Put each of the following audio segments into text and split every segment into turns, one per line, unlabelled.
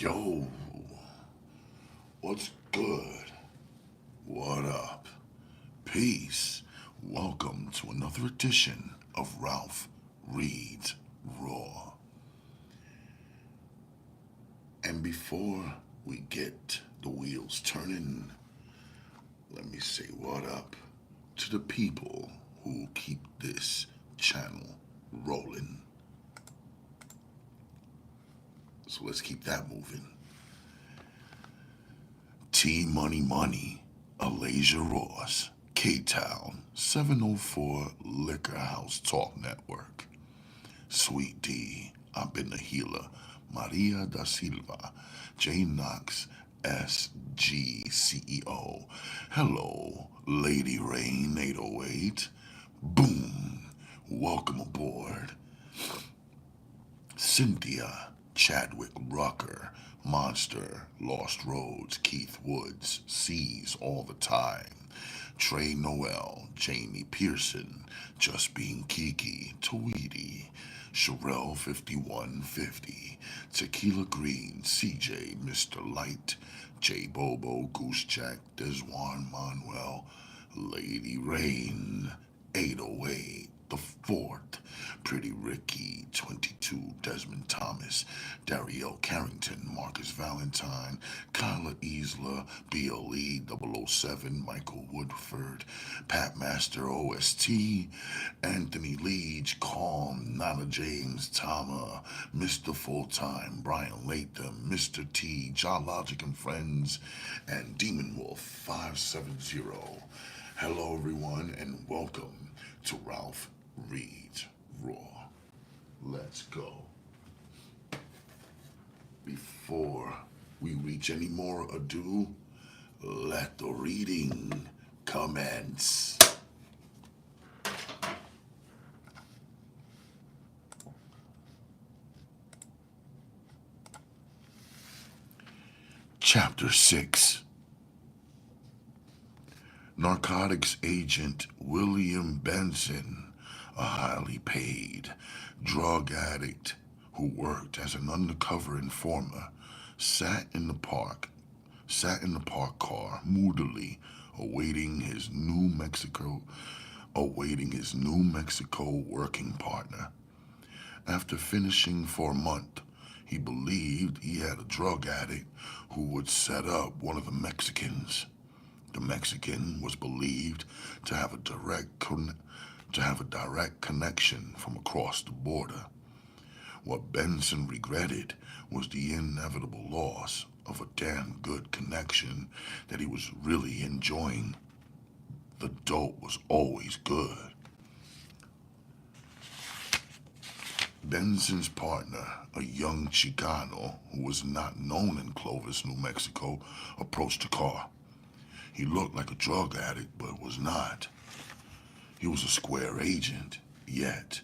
Yo, what's good? What up? Peace. Welcome to another edition of Ralph Reads Raw. And before we get the wheels turning, let me say what up to the people who keep this channel rolling. So let's keep that moving. T Money Money, Alasia Ross, K-Town, 704 Liquor House Talk Network. Sweet D, I've been the healer, Maria da Silva, J Knox, SG CEO. Hello, Lady Rain 808. Boom, welcome aboard. Cynthia, Chadwick Rucker, Monster, Lost Roads, Keith Woods, Seas All the Time, Trey Noel, Jamie Pearson, Just Being Kiki, Tweety, Sherelle 5150, Tequila Green, CJ, Mr. Light, J Bobo, Goose Jack, Desjuan Manuel, Lady Rain, 808, The Fort, Pretty Ricky, 22, Desmond Thomas, Dariel Carrington, Marcus Valentine, Kyla Isla, BLE 007, Michael Woodford, Pat Master OST, Anthony Leach, Calm, Nana James, Tama, Mr. Fulltime, Brian Latham, Mr. T, John Logic and Friends, and Demon Wolf 570. Hello, everyone, and welcome to Ralph Reads Raw. Let's go. Before we reach any more ado, let the reading commence. Chapter 6. Narcotics agent William Benson, a highly paid drug addict who worked as an undercover informer, sat in the park car moodily awaiting his New Mexico working partner. After finishing for a month, he believed he had a drug addict who would set up one of the Mexicans. The Mexican was believed to have a direct connection from across the border. What Benson regretted was the inevitable loss of a damn good connection that he was really enjoying. The dope was always good. Benson's partner, a young Chicano who was not known in Clovis, New Mexico, approached the car. He looked like a drug addict, but was not. He was a square agent, yet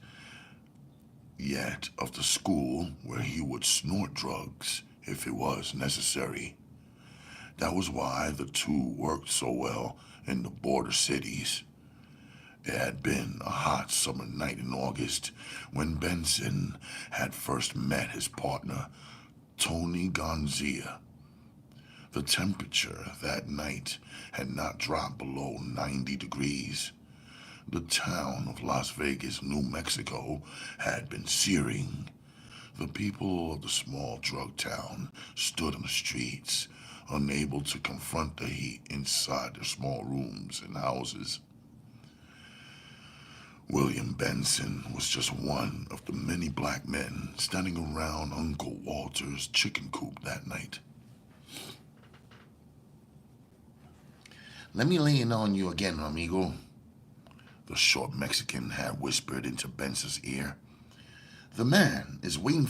of the school where he would snort drugs if it was necessary. That was why the two worked so well in the border cities. It had been a hot summer night in August when Benson had first met his partner, Tony Gonzia. The temperature that night had not dropped below 90 degrees. The town of Las Vegas, New Mexico, had been searing. The people of the small drug town stood on the streets, unable to confront the heat inside their small rooms and houses. William Benson was just one of the many black men standing around Uncle Walter's chicken coop that night. "Let me lay it on you again, amigo," the short Mexican had whispered into Benson's ear. The man is waiting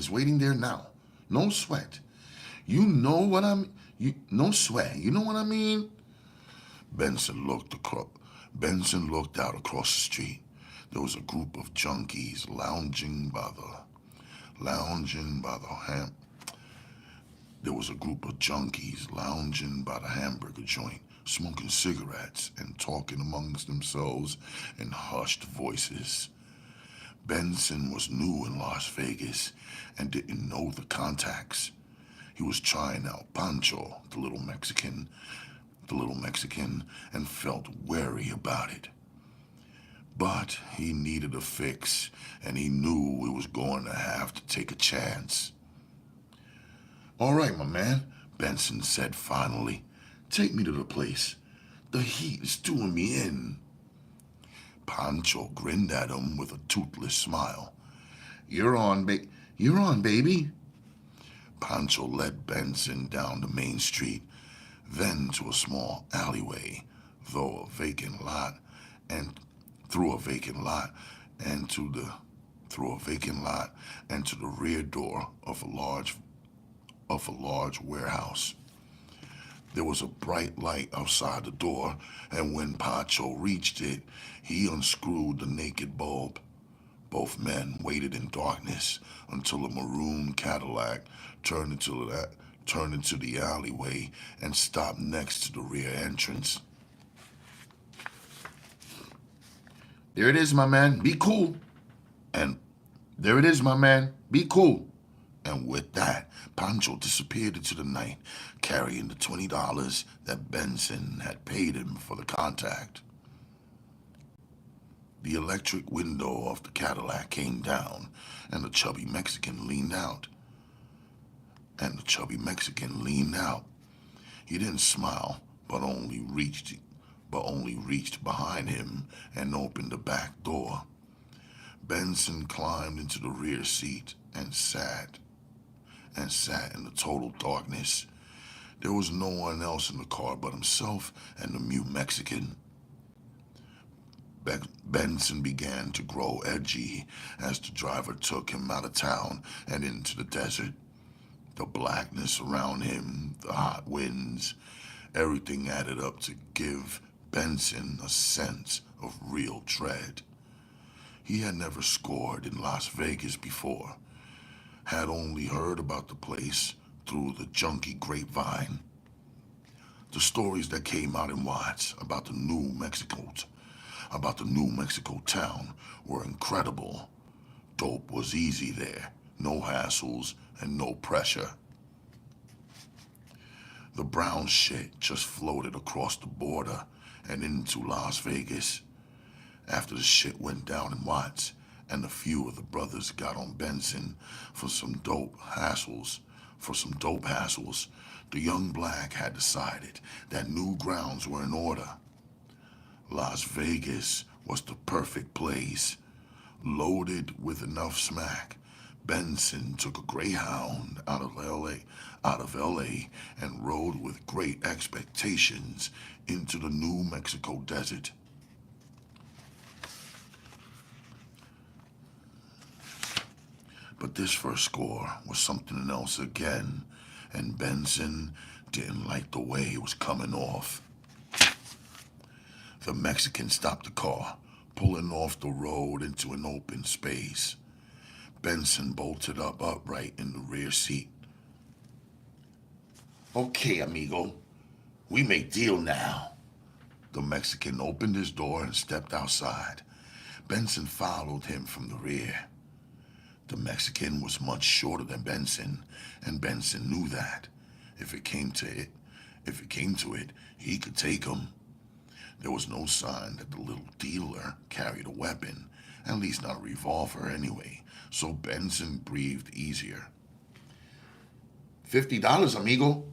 waiting there now. No sweat. No sweat. You know what I mean? Benson looked out across the street. There was a group of junkies lounging by the hamburger joint, smoking cigarettes and talking amongst themselves in hushed voices. Benson was new in Las Vegas and didn't know the contacts. He was trying out Pancho, the little Mexican, and felt wary about it. But he needed a fix, and he knew he was going to have to take a chance. All right, my man, Benson said finally. Take me to the place. The heat is doing me in. Pancho grinned at him with a toothless smile. You're on, baby. Pancho led Benson down the main street, then to a small alleyway, through a vacant lot, and to the rear door of a large warehouse. There was a bright light outside the door, and when Pancho reached it, he unscrewed the naked bulb. Both men waited in darkness until a maroon Cadillac turned into the alleyway and stopped next to the rear entrance. There it is, my man. Be cool. And there it is, my man. Be cool. And with that, Pancho disappeared into the night, carrying the $20 that Benson had paid him for the contact. The electric window of the Cadillac came down, and the chubby Mexican leaned out. He didn't smile, but only reached behind him and opened the back door. Benson climbed into the rear seat and sat in the total darkness. There was no one else in the car but himself and the mute Mexican. Benson began to grow edgy as the driver took him out of town and into the desert. The blackness around him, the hot winds, everything added up to give Benson a sense of real dread. He had never scored in Las Vegas before, had only heard about the place through the junkie grapevine. The stories that came out in Watts about the New Mexico town were incredible. Dope was easy there, no hassles and no pressure. The brown shit just floated across the border and into Las Vegas. After the shit went down in Watts, and a few of the brothers got on Benson for some dope hassles, the young black had decided that new grounds were in order. Las Vegas was the perfect place. Loaded with enough smack, Benson took a Greyhound out of LA and rode with great expectations into the New Mexico desert. But this first score was something else again, and Benson didn't like the way it was coming off. The Mexican stopped the car, pulling off the road into an open space. Benson bolted up upright in the rear seat. Okay, amigo, we make deal now. The Mexican opened his door and stepped outside. Benson followed him from the rear. The Mexican was much shorter than Benson, and Benson knew that. If it came to it, he could take him. There was no sign that the little dealer carried a weapon, at least not a revolver anyway, so Benson breathed easier. $50, amigo,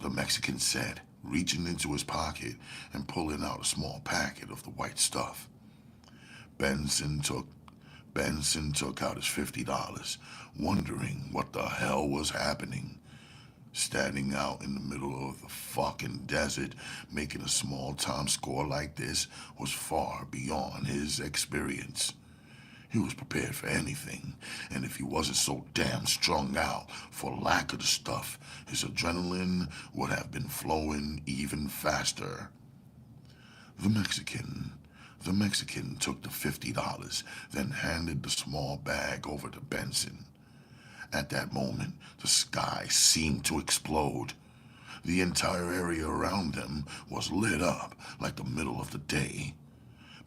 the Mexican said, reaching into his pocket and pulling out a small packet of the white stuff. Benson took out his $50, wondering what the hell was happening. Standing out in the middle of the fucking desert, making a small-time score like this was far beyond his experience. He was prepared for anything, and if he wasn't so damn strung out for lack of the stuff, his adrenaline would have been flowing even faster. The Mexican took the $50, then handed the small bag over to Benson. At that moment, the sky seemed to explode. The entire area around them was lit up like the middle of the day.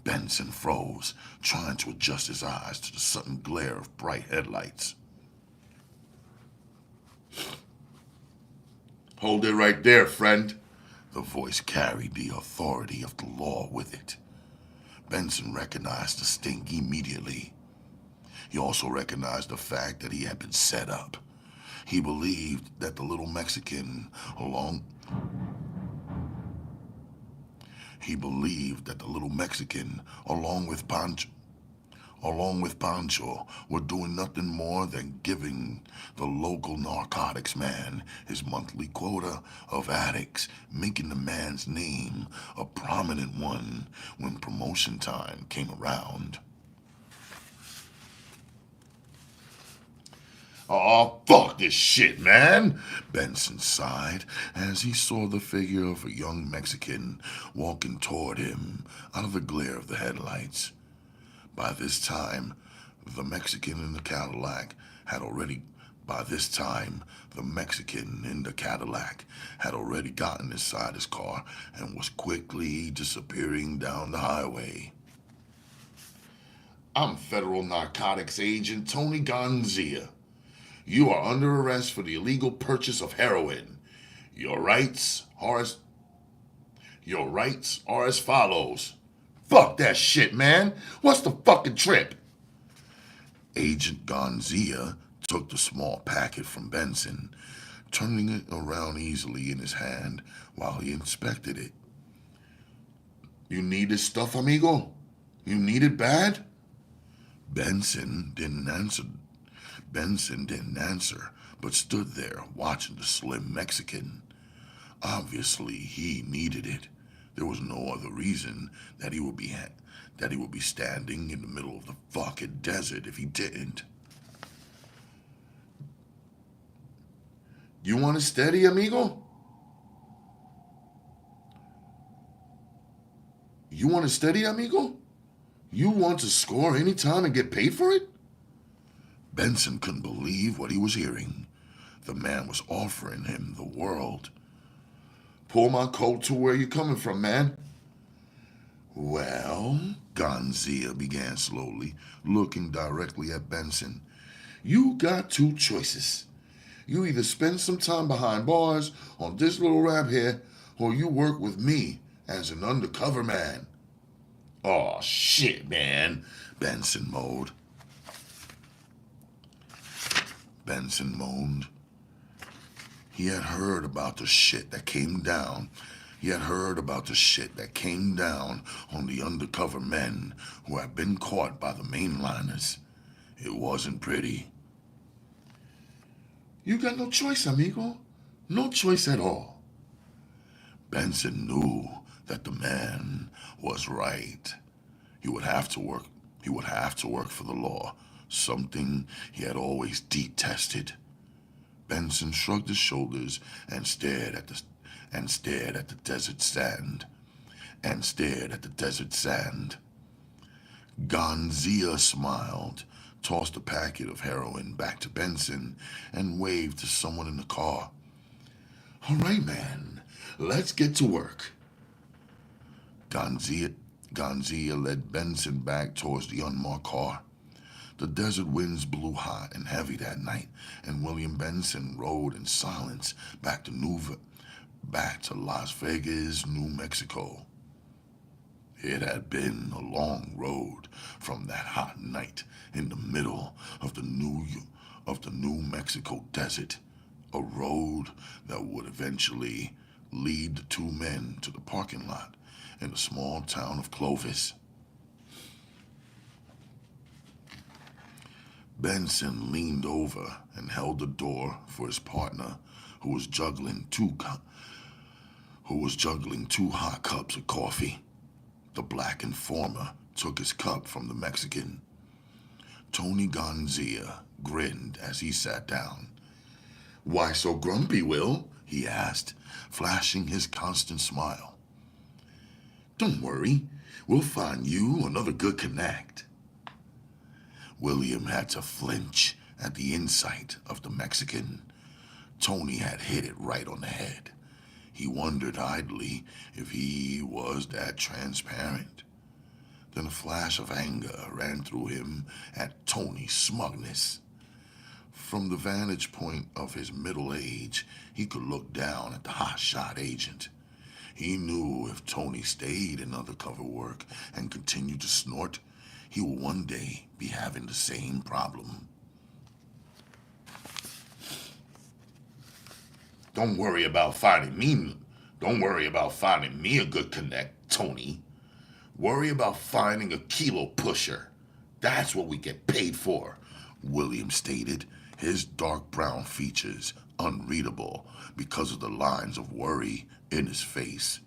Benson froze, trying to adjust his eyes to the sudden glare of bright headlights. Hold it right there, friend. The voice carried the authority of the law with it. Benson recognized the sting immediately. He also recognized the fact that he had been set up. He believed that the little Mexican, along with Pancho, were doing nothing more than giving the local narcotics man his monthly quota of addicts, making the man's name a prominent one when promotion time came around. "Oh, fuck this shit, man," Benson sighed as he saw the figure of a young Mexican walking toward him out of the glare of the headlights. By this time, the Mexican in the Cadillac had already gotten inside his car and was quickly disappearing down the highway. "I'm Federal Narcotics Agent Tony Gonzia. You are under arrest for the illegal purchase of heroin. Your rights are as follows." "Fuck that shit, man. What's the fucking trip?" Agent Gonzia took the small packet from Benson, turning it around easily in his hand while he inspected it. "You need this stuff, amigo? You need it bad?" Benson didn't answer, but stood there watching the slim Mexican. Obviously, he needed it. There was no other reason that he would be standing in the middle of the fucking desert if he didn't. "You want it steady, amigo? You want it steady, amigo? You want to score any time and get paid for it?" Benson couldn't believe what he was hearing. The man was offering him the world. "Pull my coat to where you're coming from, man." "Well," Gonzia began slowly, looking directly at Benson, "you got two choices. You either spend some time behind bars on this little rap here, or you work with me as an undercover man." "Aw, shit, man," Benson moaned. He had heard about the shit that came down. On the undercover men who had been caught by the mainliners. It wasn't pretty. "You got no choice, amigo. No choice at all." Benson knew that the man was right. He would have to work for the law, something he had always detested. Benson shrugged his shoulders and stared at the desert sand. Gonzia smiled, tossed a packet of heroin back to Benson, and waved to someone in the car. "All right, man, let's get to work." Gonzia led Benson back towards the unmarked car. The desert winds blew hot and heavy that night, and William Benson rode in silence back to Las Vegas, New Mexico. It had been a long road from that hot night in the middle of the New Mexico desert, a road that would eventually lead the two men to the parking lot in the small town of Clovis. Benson leaned over and held the door for his partner, who was juggling two hot cups of coffee. The black informer took his cup from the Mexican. Tony Gonzia grinned as he sat down. "Why so grumpy, Will?" he asked, flashing his constant smile. "Don't worry, we'll find you another good connect." William had to flinch at the insight of the Mexican. Tony had hit it right on the head. He wondered idly if he was that transparent. Then a flash of anger ran through him at Tony's smugness. From the vantage point of his middle age, he could look down at the hotshot agent. He knew if Tony stayed in undercover work and continued to snort, he would one day be having the same problem. Don't worry about finding me. Don't worry about finding me a good connect, Tony. Worry about finding a kilo pusher. That's what we get paid for, William stated, his dark brown features unreadable because of the lines of worry in his face.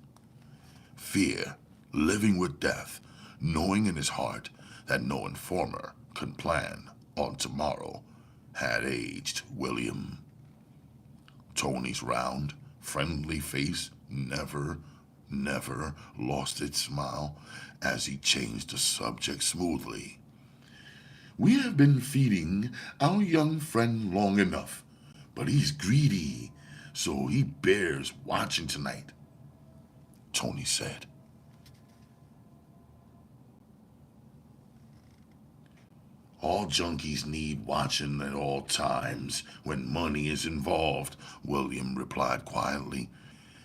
Fear, living with death, knowing in his heart that no informer could plan on tomorrow, had aged William. Tony's round, friendly face never lost its smile as he changed the subject smoothly. We have been feeding our young friend long enough, but he's greedy, so he bears watching tonight, Tony said. All junkies need watching at all times when money is involved, William replied quietly.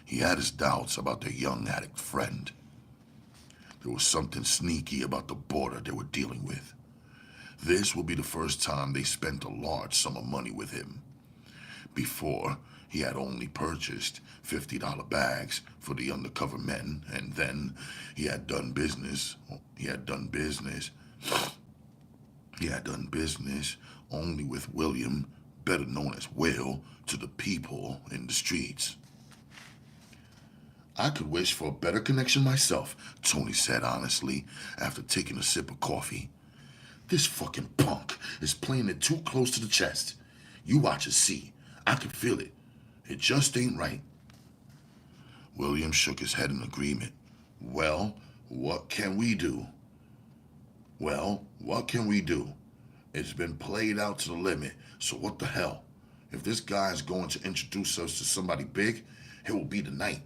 He had his doubts about their young addict friend. There was something sneaky about the border they were dealing with. This would be the first time they spent a large sum of money with him. Before, he had only purchased $50 bags for the undercover men, and then he had done business only with William, better known as Will, to the people in the streets. I could wish for a better connection myself, Tony said honestly after taking a sip of coffee. This fucking punk is playing it too close to the chest. You watch and see. I can feel it. It just ain't right. William shook his head in agreement. Well, what can we do? It's been played out to the limit, so what the hell? If this guy is going to introduce us to somebody big, it will be tonight.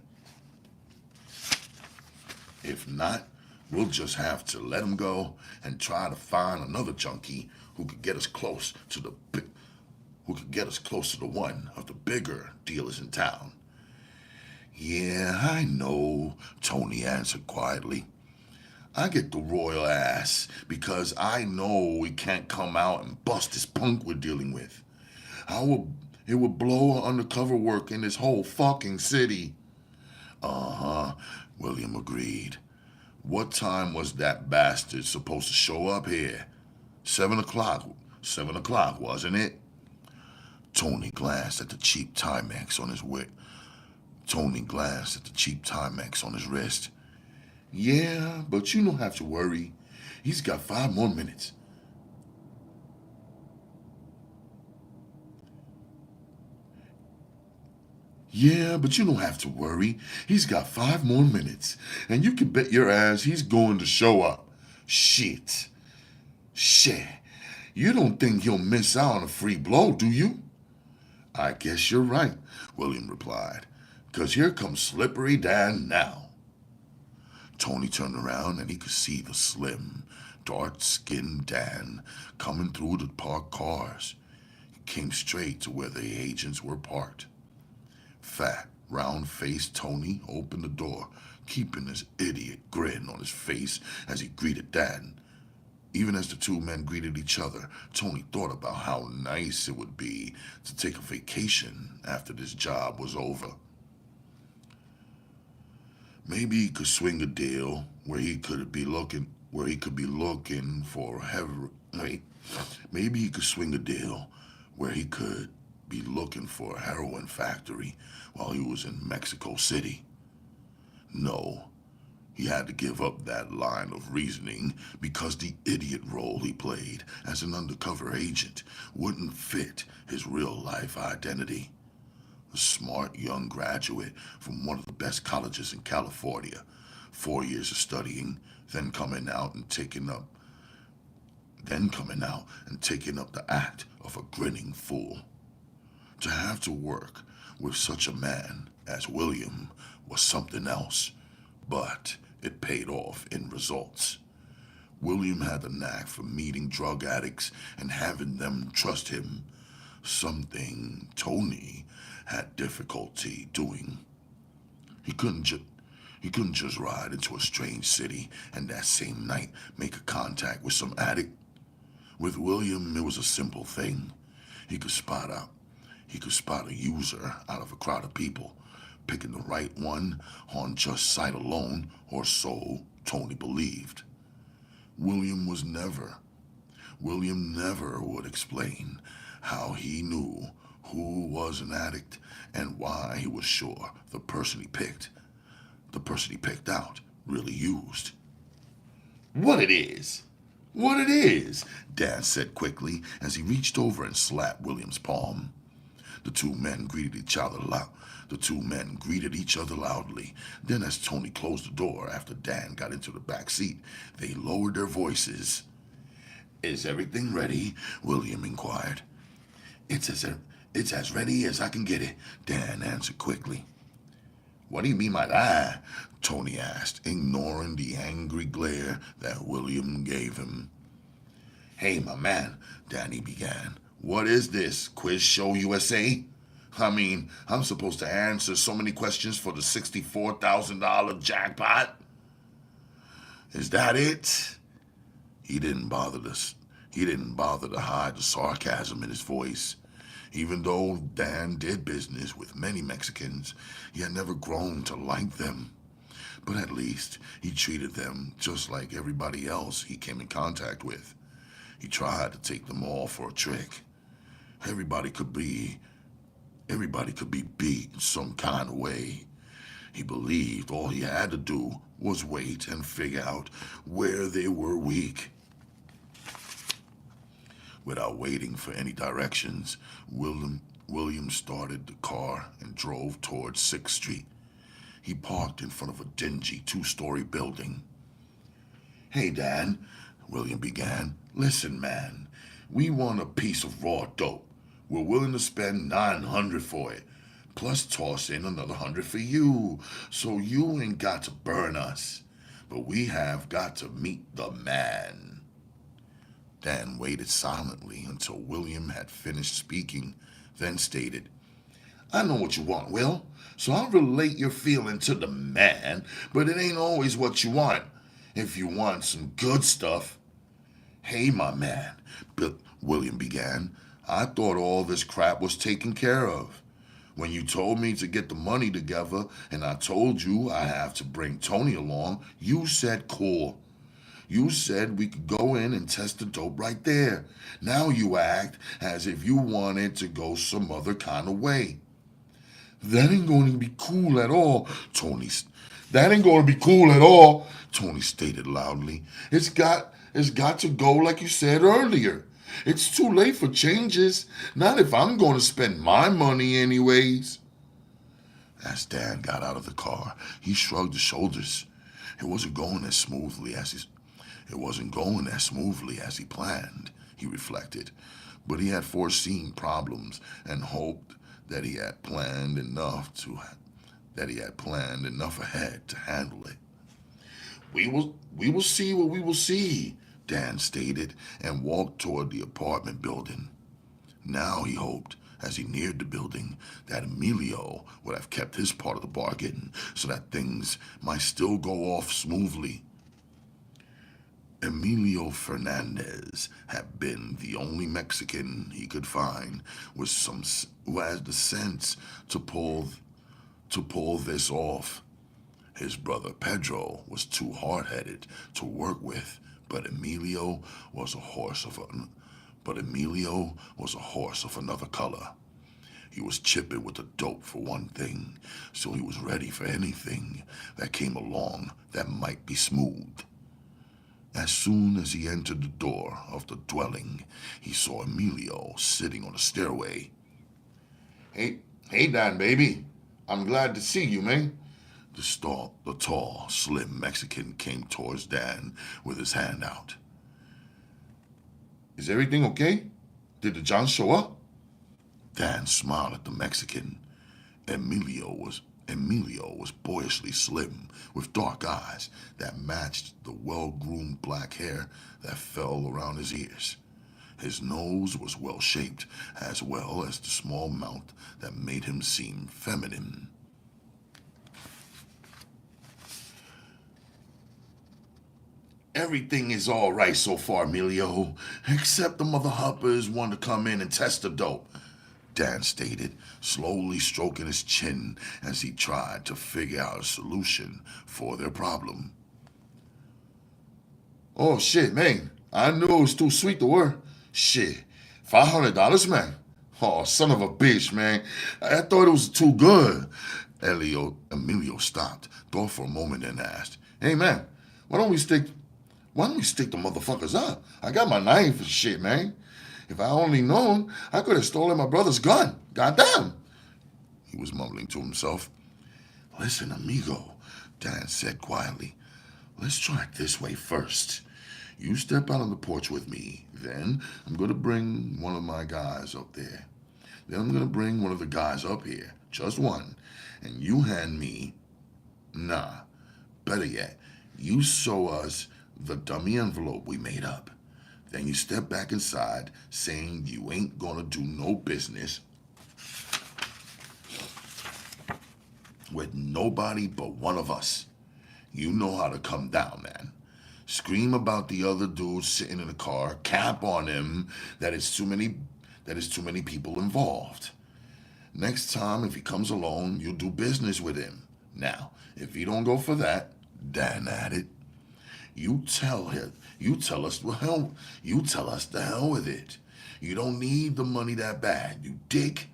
If not, we'll just have to let him go and try to find another junkie who could get us close to the one of the bigger dealers in town. Yeah, I know, Tony answered quietly. I get the royal ass because I know we can't come out and bust this punk we're dealing with. It would blow our undercover work in this whole fucking city. Uh-huh, William agreed. What time was that bastard supposed to show up here? 7 o'clock. 7 o'clock, wasn't it? Tony glanced at the cheap Timex on his wrist. Yeah, but you don't have to worry. He's got 5 more minutes. Yeah, but you don't have to worry. He's got 5 more minutes. And you can bet your ass he's going to show up. Shit. You don't think he'll miss out on a free blow, do you? I guess you're right, William replied. 'Cause here comes Slippery Dan now. Tony turned around and he could see the slim, dark-skinned Dan coming through the parked cars. He came straight to where the agents were parked. Fat, round-faced Tony opened the door, keeping his idiot grin on his face as he greeted Dan. Even as the two men greeted each other, Tony thought about how nice it would be to take a vacation after this job was over. Maybe he could swing a deal where he could be looking for a heroin factory while he was in Mexico City. No, he had to give up that line of reasoning because the idiot role he played as an undercover agent wouldn't fit his real-life identity. A smart young graduate from one of the best colleges in California, 4 years of studying, then coming out and taking up the act of a grinning fool. To have to work with such a man as William was something else, but it paid off in results. William had the knack for meeting drug addicts and having them trust him, something Tony had difficulty doing. He couldn't just he couldn't just ride into a strange city and that same night make a contact with some addict. With William, it was a simple thing. He could spot out. He could spot a user out of a crowd of people, picking the right one on just sight alone, or so Tony believed. William was never. William never would explain how he knew who was an addict and why he was sure the person he picked out, really used. What it is? What it is? Dan said quickly as he reached over and slapped William's palm. The two men greeted each other loudly. Then as Tony closed the door after Dan got into the back seat, they lowered their voices. Is everything ready? William inquired. It's as ready as I can get it, Dan answered quickly. What do you mean by that? Tony asked, ignoring the angry glare that William gave him. Hey, my man, Danny began. What is this, Quiz Show USA? I mean, I'm supposed to answer so many questions for the $64,000 jackpot? Is that it? He didn't bother to hide the sarcasm in his voice. Even though Dan did business with many Mexicans, he had never grown to like them. But at least he treated them just like everybody else he came in contact with. He tried to take them all for a trick. Everybody could be beat in some kind of way. He believed all he had to do was wait and figure out where they were weak. Without waiting for any directions, William started the car and drove towards 6th Street. He parked in front of a dingy 2-story building. Hey, Dan, William began. Listen, man, we want a piece of raw dope. We're willing to spend $900 for it, plus toss in another $100 for you, so you ain't got to burn us. But we have got to meet the man. Dan waited silently until William had finished speaking, then stated, I know what you want, Will, so I'll relate your feeling to the man, but it ain't always what you want. If you want some good stuff. Hey, my man, William began, I thought all this crap was taken care of. When you told me to get the money together and I told you I have to bring Tony along, you said cool. You said we could go in and test the dope right there. Now you act as if you wanted to go some other kind of way. That ain't going to be cool at all, That ain't going to be cool at all, Tony stated loudly. It's got to go like you said earlier. It's too late for changes. Not if I'm going to spend my money anyways. As Dan got out of the car, he shrugged his shoulders. It wasn't going as smoothly as he planned, he reflected, but he had foreseen problems and hoped that he had planned enough ahead to handle it. We will see what we will see, Dan stated and walked toward the apartment building. Now he hoped, as he neared the building, that Emilio would have kept his part of the bargain so that things might still go off smoothly. Emilio Fernandez had been the only Mexican he could find who had the sense to pull this off. His brother Pedro was too hard-headed to work with, but Emilio was a horse of another color. He was chipping with the dope for one thing, so he was ready for anything that came along that might be smooth. As soon as he entered the door of the dwelling, he saw Emilio sitting on the stairway. Hey, Dan, baby. I'm glad to see you, man. The tall, slim Mexican came towards Dan with his hand out. Is everything okay? Did the John show up? Dan smiled at the Mexican. Emilio Emilio was boyishly slim, with dark eyes that matched the well-groomed black hair that fell around his ears. His nose was well-shaped, as well as the small mouth that made him seem feminine. Everything is all right so far, Emilio, except the mother huppers want to come in and test the dope, Dan stated, slowly stroking his chin as he tried to figure out a solution for their problem. Oh shit, man. I knew it was too sweet to work. Shit. $500, man. Oh, son of a bitch, man. I thought it was too good. Emilio stopped, thought for a moment, and asked, "Hey, man, why don't we stick the motherfuckers up? I got my knife and shit, man. If I only known, I could have stolen my brother's gun. Goddamn." He was mumbling to himself. "Listen, amigo," Dan said quietly. "Let's try it this way first. You step out on the porch with me. Then I'm going to bring one of my guys up there. Then I'm going to bring one of the guys up here. Just one. And you hand me... Nah. Better yet, you show us the dummy envelope we made up. Then you step back inside saying you ain't going to do no business with nobody but one of us. You know how to come down, man. Scream about the other dude sitting in the car, cap on him that is too many people involved. Next time, if he comes alone, you'll do business with him. Now, if he don't go for that," Dan added, you tell us the hell with it. You don't need the money that bad, you dick.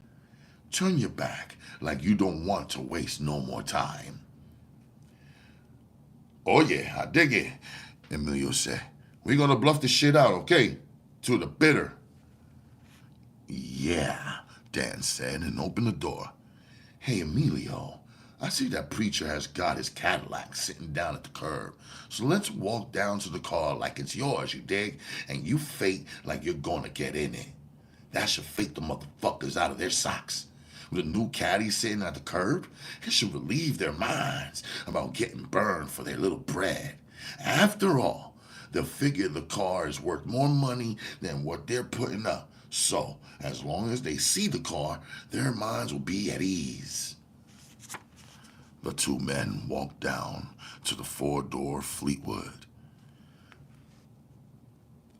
Turn your back like you don't want to waste no more time." "Oh yeah, I dig it," Emilio said. "We're gonna bluff this shit out, okay? To the bitter." "Yeah," Dan said and opened the door. "Hey, Emilio, I see that preacher has got his Cadillac sitting down at the curb. So let's walk down to the car like it's yours, you dig? And you fake like you're gonna get in it. That should fake the motherfuckers out of their socks. With a new caddy sitting at the curb, it should relieve their minds about getting burned for their little bread. After all, they'll figure the car is worth more money than what they're putting up. So, as long as they see the car, their minds will be at ease." The two men walked down to the four-door Fleetwood.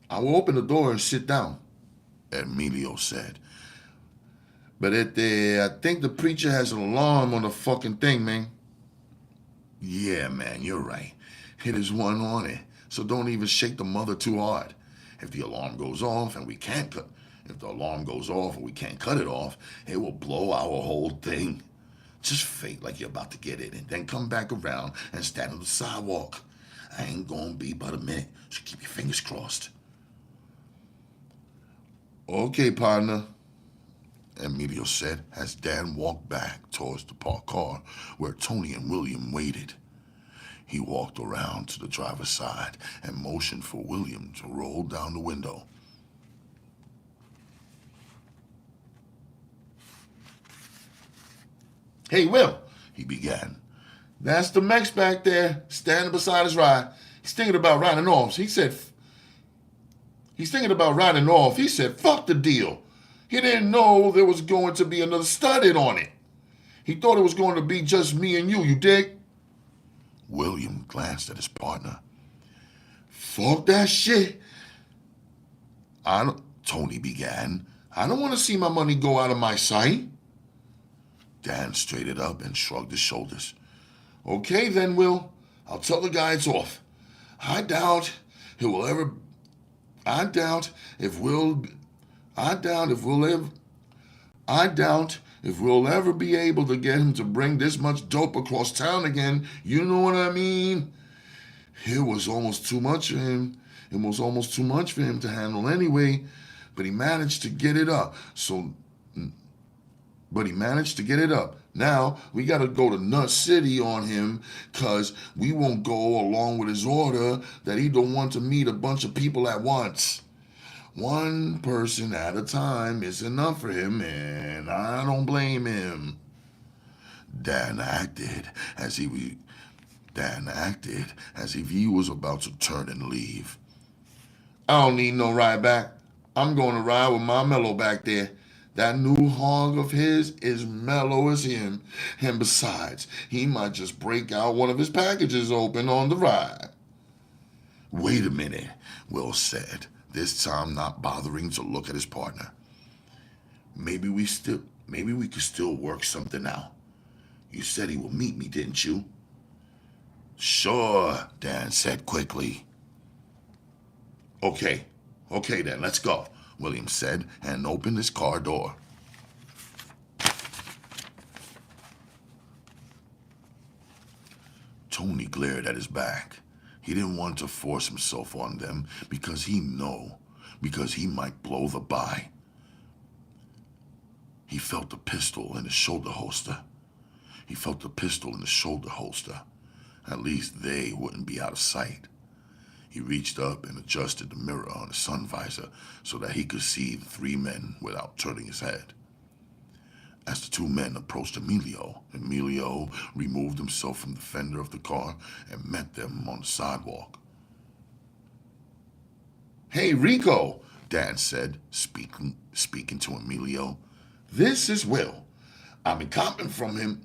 "I will open the door and sit down," Emilio said. "But I think the preacher has an alarm on the fucking thing, man." "Yeah, man, you're right. It is one on it. So don't even shake the mother too hard. If the alarm goes off and we can't cut it off, it will blow our whole thing. Just fake like you're about to get in and then come back around and stand on the sidewalk. I ain't gonna be but a minute, so keep your fingers crossed." "Okay, partner," Emilio said as Dan walked back towards the parked car where Tony and William waited. He walked around to the driver's side and motioned for William to roll down the window. "Hey, Will," he began. "That's the Mex back there, standing beside his ride. He's thinking about riding off. He said, fuck the deal. He didn't know there was going to be another stud on it. He thought it was going to be just me and you dig?" William glanced at his partner. "Fuck that shit. Tony began. "I don't want to see my money go out of my sight." Dan straightened up and shrugged his shoulders. "Okay then, Will. I'll tell the guy it's off. I doubt if we'll ever be able to get him to bring this much dope across town again. You know what I mean? It was almost too much for him. To handle anyway, but he managed to get it up. Now, we gotta go to Nut City on him, cause we won't go along with his order that he don't want to meet a bunch of people at once. One person at a time is enough for him, and I don't blame him." Dan acted as he was about to turn and leave. I don't need no ride back. I'm going to ride with my mellow back there. That new hog of his is mellow as him. And besides, he might just break out one of his packages open on the ride. Wait a minute, Will said, this time not bothering to look at his partner. Maybe we could still work something out. You said he will meet me, didn't you? Sure, Dan said quickly. Okay then, let's go, William said, and opened his car door. Tony glared at his back. He didn't want to force himself on them because he might blow the buy. He felt the pistol in his shoulder holster. At least they wouldn't be out of sight. He reached up and adjusted the mirror on his sun visor so that he could see the three men without turning his head. As the two men approached Emilio removed himself from the fender of the car and met them on the sidewalk. Hey, Rico, Dan said, speaking to Emilio. This is Will. I've been copping for him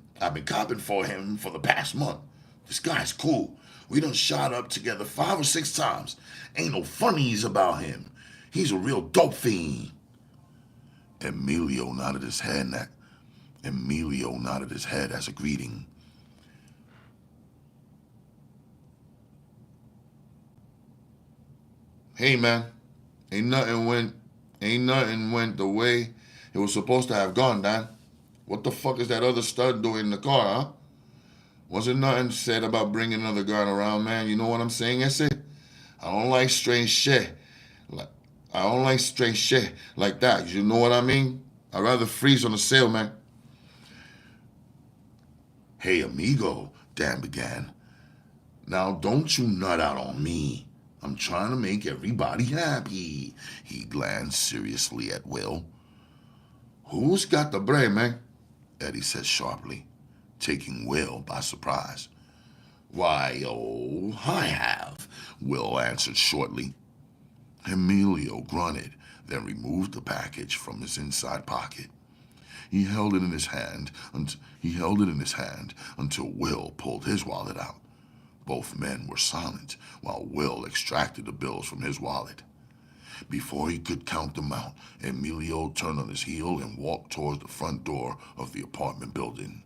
for the past month. This guy's cool. We done shot up together 5 or 6 times. Ain't no funnies about him. He's a real dope fiend. Emilio nodded his head as a greeting. Hey man, ain't nothing went the way it was supposed to have gone, Dan. What the fuck is that other stud doing in the car, huh? Wasn't nothing said about bringing another guard around, man. You know what I'm saying, Ese? I don't like strange shit like that. You know what I mean? I'd rather freeze on the sale, man. Hey, amigo, Dan began. Now, don't you nut out on me. I'm trying to make everybody happy. He glanced seriously at Will. Who's got the bread, man? Eddie said sharply, taking Will by surprise. Why, I have, Will answered shortly. Emilio grunted, then removed the package from his inside pocket. He held it in his hand until Will pulled his wallet out. Both men were silent while Will extracted the bills from his wallet. Before he could count them out, Emilio turned on his heel and walked towards the front door of the apartment building.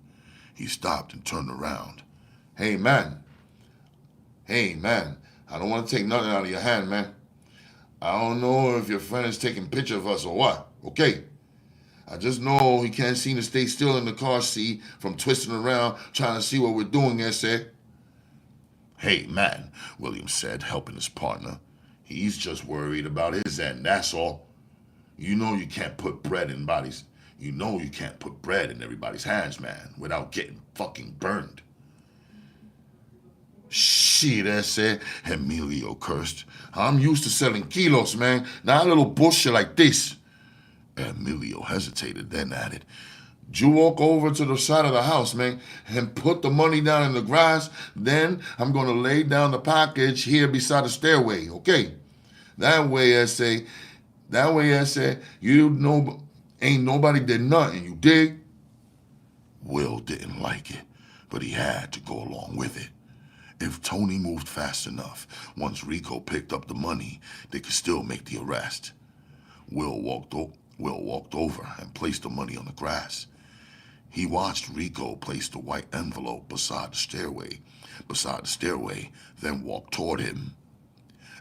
He stopped and turned around. Hey, man, I don't want to take nothing out of your hand, man. I don't know if your friend is taking picture of us or what, okay? I just know he can't seem to stay still in the car seat from twisting around trying to see what we're doing, Ese. Hey, man, William said, helping his partner. He's just worried about his end, that's all. You know you can't put bread in everybody's hands, man, without getting fucking burned. Shit, Ese, Emilio cursed. I'm used to selling kilos, man, not a little bullshit like this. Emilio hesitated, then added, you walk over to the side of the house, man, and put the money down in the grass. Then I'm going to lay down the package here beside the stairway, okay? That way, Ese, you know, ain't nobody did nothing, you dig? Will didn't like it, but he had to go along with it. If Tony moved fast enough, once Rico picked up the money, they could still make the arrest. Will walked over and placed the money on the grass. He watched Rico place the white envelope beside the stairway, then walked toward him.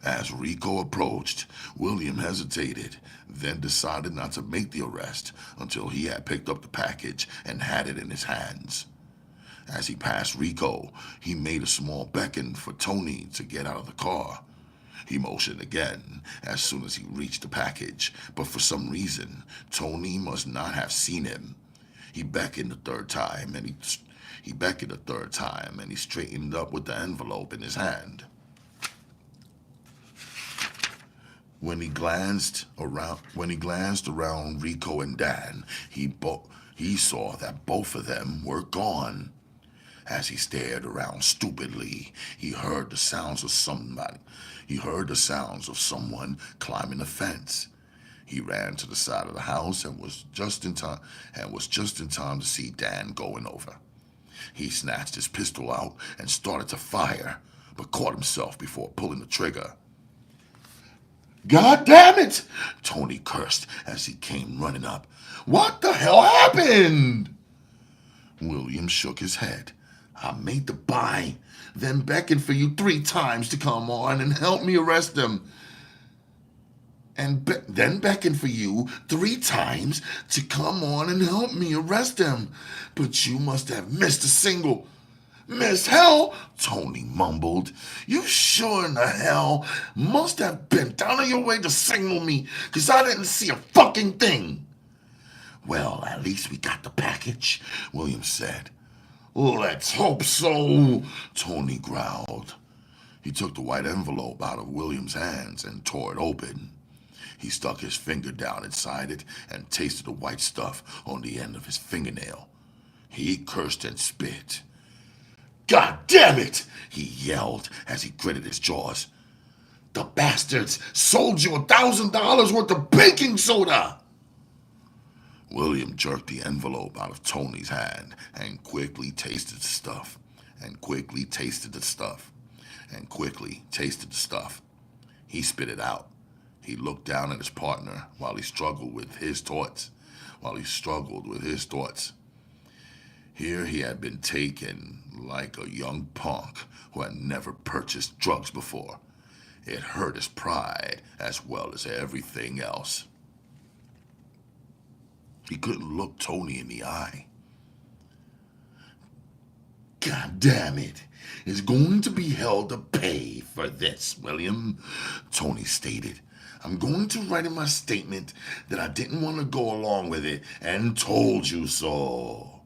As Rico approached, William hesitated, then decided not to make the arrest until he had picked up the package and had it in his hands. As he passed Rico, he made a small beckon for Tony to get out of the car. He motioned again as soon as he reached the package, but for some reason, Tony must not have seen him. He beckoned a third time, and he straightened up with the envelope in his hand. When he glanced around Rico and Dan, he saw that both of them were gone. As he stared around stupidly, he heard the sounds of somebody. He heard the sounds of someone climbing the fence. He ran to the side of the house and was just in time to see Dan going over. He snatched his pistol out and started to fire, but caught himself before pulling the trigger. God damn it! Tony cursed as he came running up. What the hell happened? William shook his head. I made the buy, then beckoned for you 3 times to come on and help me arrest him. Then beckoned for you 3 times to come on and help me arrest him. But you must have missed a single. Miss Hell, Tony mumbled. You sure in the hell must have been down on your way to signal me, 'cause I didn't see a fucking thing. Well, at least we got the package, William said. Let's hope so, Tony growled. He took the white envelope out of William's hands and tore it open. He stuck his finger down inside it and tasted the white stuff on the end of his fingernail. He cursed and spit. God damn it! He yelled as he gritted his jaws. The bastards sold you $1,000 worth of baking soda! William jerked the envelope out of Tony's hand and quickly tasted the stuff, and quickly tasted the stuff, and quickly tasted the stuff. He spit it out. He looked down at his partner while he struggled with his thoughts. Here he had been taken like a young punk who had never purchased drugs before. It hurt his pride as well as everything else. He couldn't look Tony in the eye. God damn it. It's going to be hell to pay for this, William, Tony stated. I'm going to write in my statement that I didn't want to go along with it and told you so.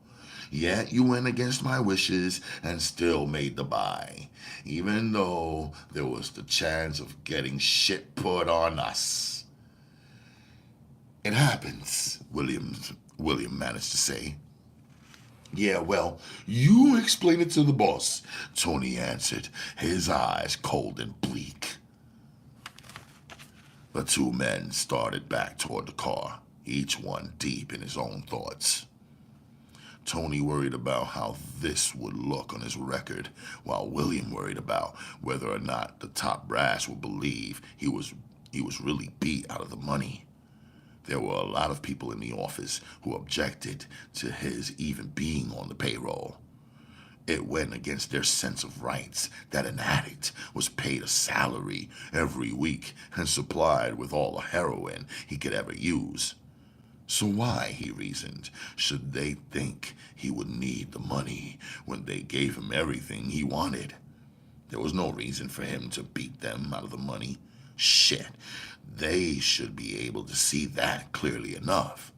Yet you went against my wishes and still made the buy, even though there was the chance of getting shit put on us. It happens, William managed to say. Yeah, well, you explain it to the boss, Tony answered, his eyes cold and bleak. The 2 men started back toward the car, each one deep in his own thoughts. Tony worried about how this would look on his record, while William worried about whether or not the top brass would believe he was really beat out of the money. There were a lot of people in the office who objected to his even being on the payroll. It went against their sense of rights that an addict was paid a salary every week and supplied with all the heroin he could ever use. So why, he reasoned, should they think he would need the money when they gave him everything he wanted? There was no reason for him to beat them out of the money. Shit, they should be able to see that clearly enough.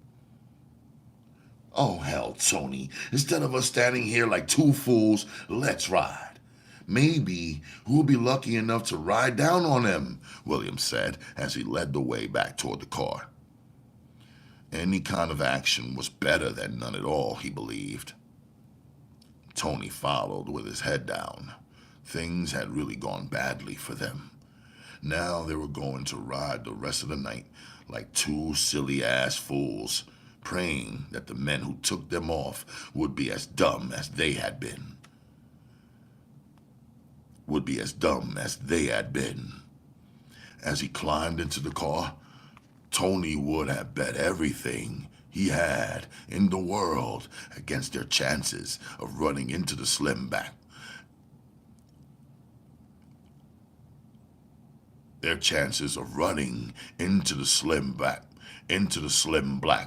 Oh, hell, Tony, instead of us standing here like 2 fools, let's ride. Maybe we'll be lucky enough to ride down on them, William said as he led the way back toward the car. Any kind of action was better than none at all, he believed. Tony followed with his head down. Things had really gone badly for them. Now they were going to ride the rest of the night like 2 silly-ass fools, praying that the men who took them off would be as dumb as they had been. As he climbed into the car, Tony would have bet everything he had in the world against their chances of running into the slim black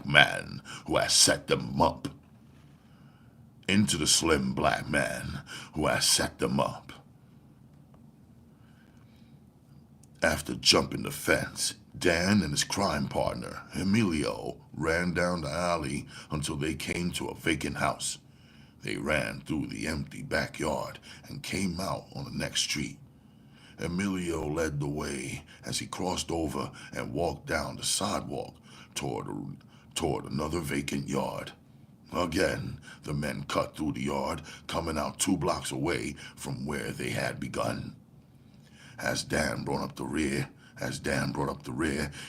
man who has set them up. After jumping the fence, Dan and his crime partner, Emilio, ran down the alley until they came to a vacant house. They ran through the empty backyard and came out on the next street. Emilio led the way as he crossed over and walked down the sidewalk toward, toward another vacant yard. Again, the men cut through the yard, coming out 2 blocks away from where they had begun. As Dan brought up the rear,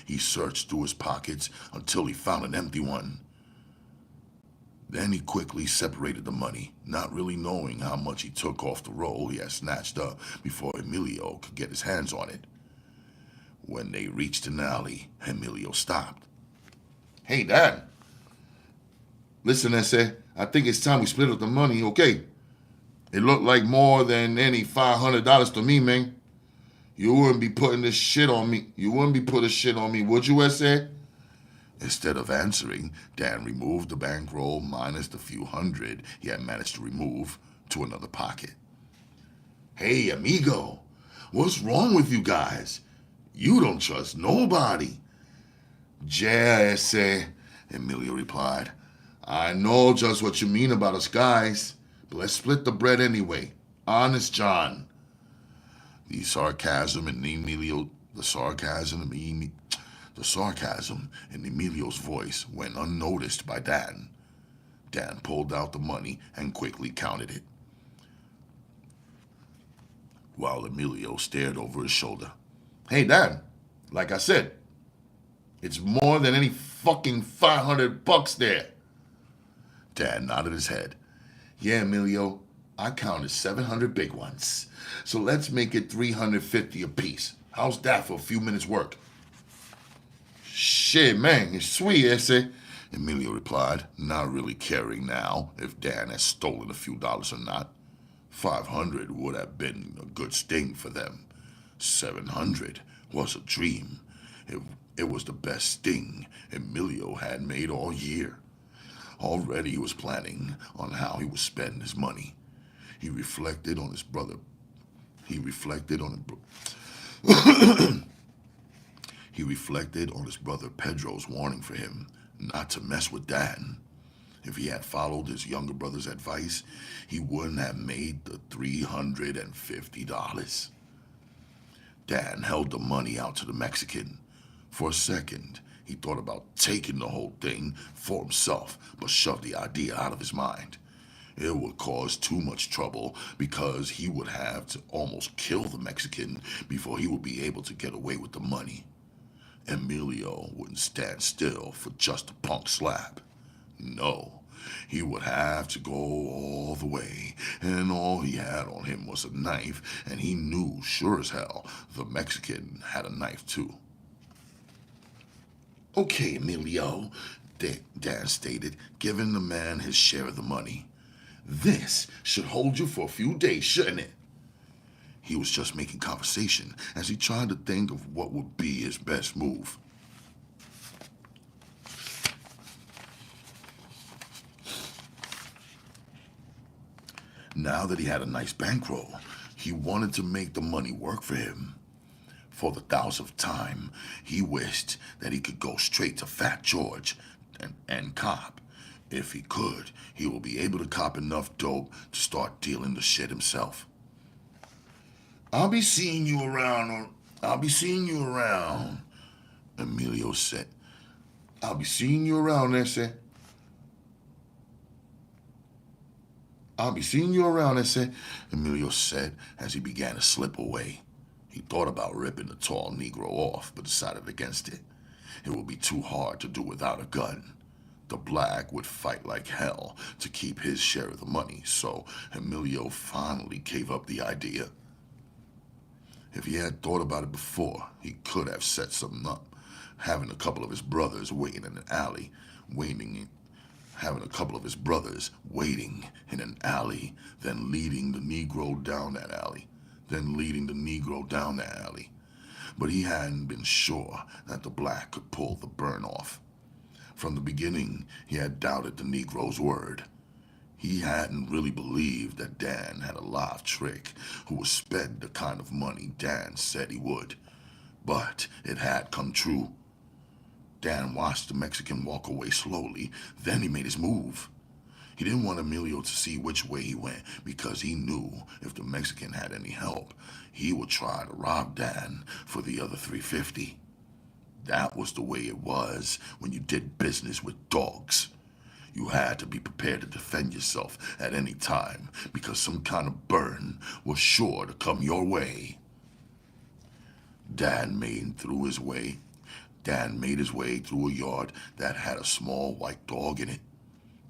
he searched through his pockets until he found an empty one. Then he quickly separated the money, not really knowing how much he took off the roll he had snatched up before Emilio could get his hands on it. When they reached an alley, Emilio stopped. "Hey, Dad. Listen, I think it's time we split up the money, okay? It looked like more than any $500 to me, man. You wouldn't be putting this shit on me. You wouldn't be putting shit on me, would you, S.A.?" Instead of answering, Dan removed the bankroll minus the few hundred he had managed to remove to another pocket. "Hey, amigo, what's wrong with you guys? You don't trust nobody." "Yeah, ese," Emilio replied. "I know just what you mean about us guys, but let's split the bread anyway. Honest, John." The sarcasm in Emilio's voice went unnoticed by Dan. Dan pulled out the money and quickly counted it, while Emilio stared over his shoulder. "Hey, Dan, like I said, it's more than any fucking $500 there." Dan nodded his head. "Yeah, Emilio, I counted 700 big ones. So let's make it 350 apiece. How's that for a few minutes' work?" "Shit, man, it's sweet, ese," Emilio replied, not really caring now if Dan had stolen a few dollars or not. 500 would have been a good sting for them. 700 was a dream. It was the best sting Emilio had made all year. Already he was planning on how he would spend his money. He reflected on his brother. He reflected on his brother Pedro's warning for him not to mess with Dan. If he had followed his younger brother's advice, he wouldn't have made the $350. Dan held the money out to the Mexican. For a second, he thought about taking the whole thing for himself, but shoved the idea out of his mind. It would cause too much trouble because he would have to almost kill the Mexican before he would be able to get away with the money. Emilio wouldn't stand still for just a punk slap. No, he would have to go all the way, and all he had on him was a knife, and he knew sure as hell the Mexican had a knife too. "Okay, Emilio," Dan stated, giving the man his share of the money. "This should hold you for a few days, shouldn't it?" He was just making conversation as he tried to think of what would be his best move. Now that he had a nice bankroll, he wanted to make the money work for him. For the 1000th time, he wished that he could go straight to Fat George and cop. If he could, he will be able to cop enough dope to start dealing the shit himself. I'll be seeing you around, Emilio said. "I'll be seeing you around, ese." "I'll be seeing you around, ese," Emilio said as he began to slip away. He thought about ripping the tall Negro off, but decided against it. It would be too hard to do without a gun. The black would fight like hell to keep his share of the money, so Emilio finally gave up the idea. If he had thought about it before, he could have set something up, having a couple of his brothers waiting in an alley, then leading the Negro down that alley. But he hadn't been sure that the black could pull the burn off. From the beginning, he had doubted the Negro's word. He hadn't really believed that Dan had a live trick who would spend the kind of money Dan said he would. But it had come true. Dan watched the Mexican walk away slowly, then he made his move. He didn't want Emilio to see which way he went because he knew if the Mexican had any help, he would try to rob Dan for the other 350. That was the way it was when you did business with dogs. You had to be prepared to defend yourself at any time because some kind of burn was sure to come your way. Dan made through his way. Dan made his way through a yard that had a small white dog in it.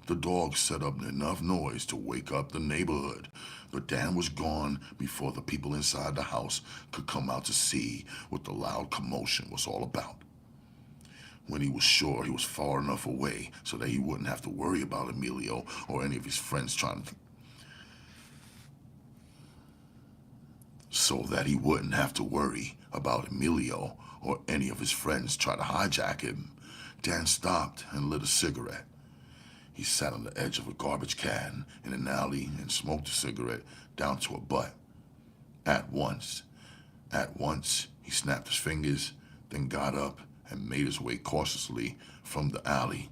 The dog set up enough noise to wake up the neighborhood, but Dan was gone before the people inside the house could come out to see what the loud commotion was all about. When he was sure he was far enough away so that he wouldn't have to worry about Emilio or any of his friends trying to hijack him, Dan stopped and lit a cigarette. He sat on the edge of a garbage can in an alley and smoked a cigarette down to a butt. At once, he snapped his fingers, then got up and made his way cautiously from the alley.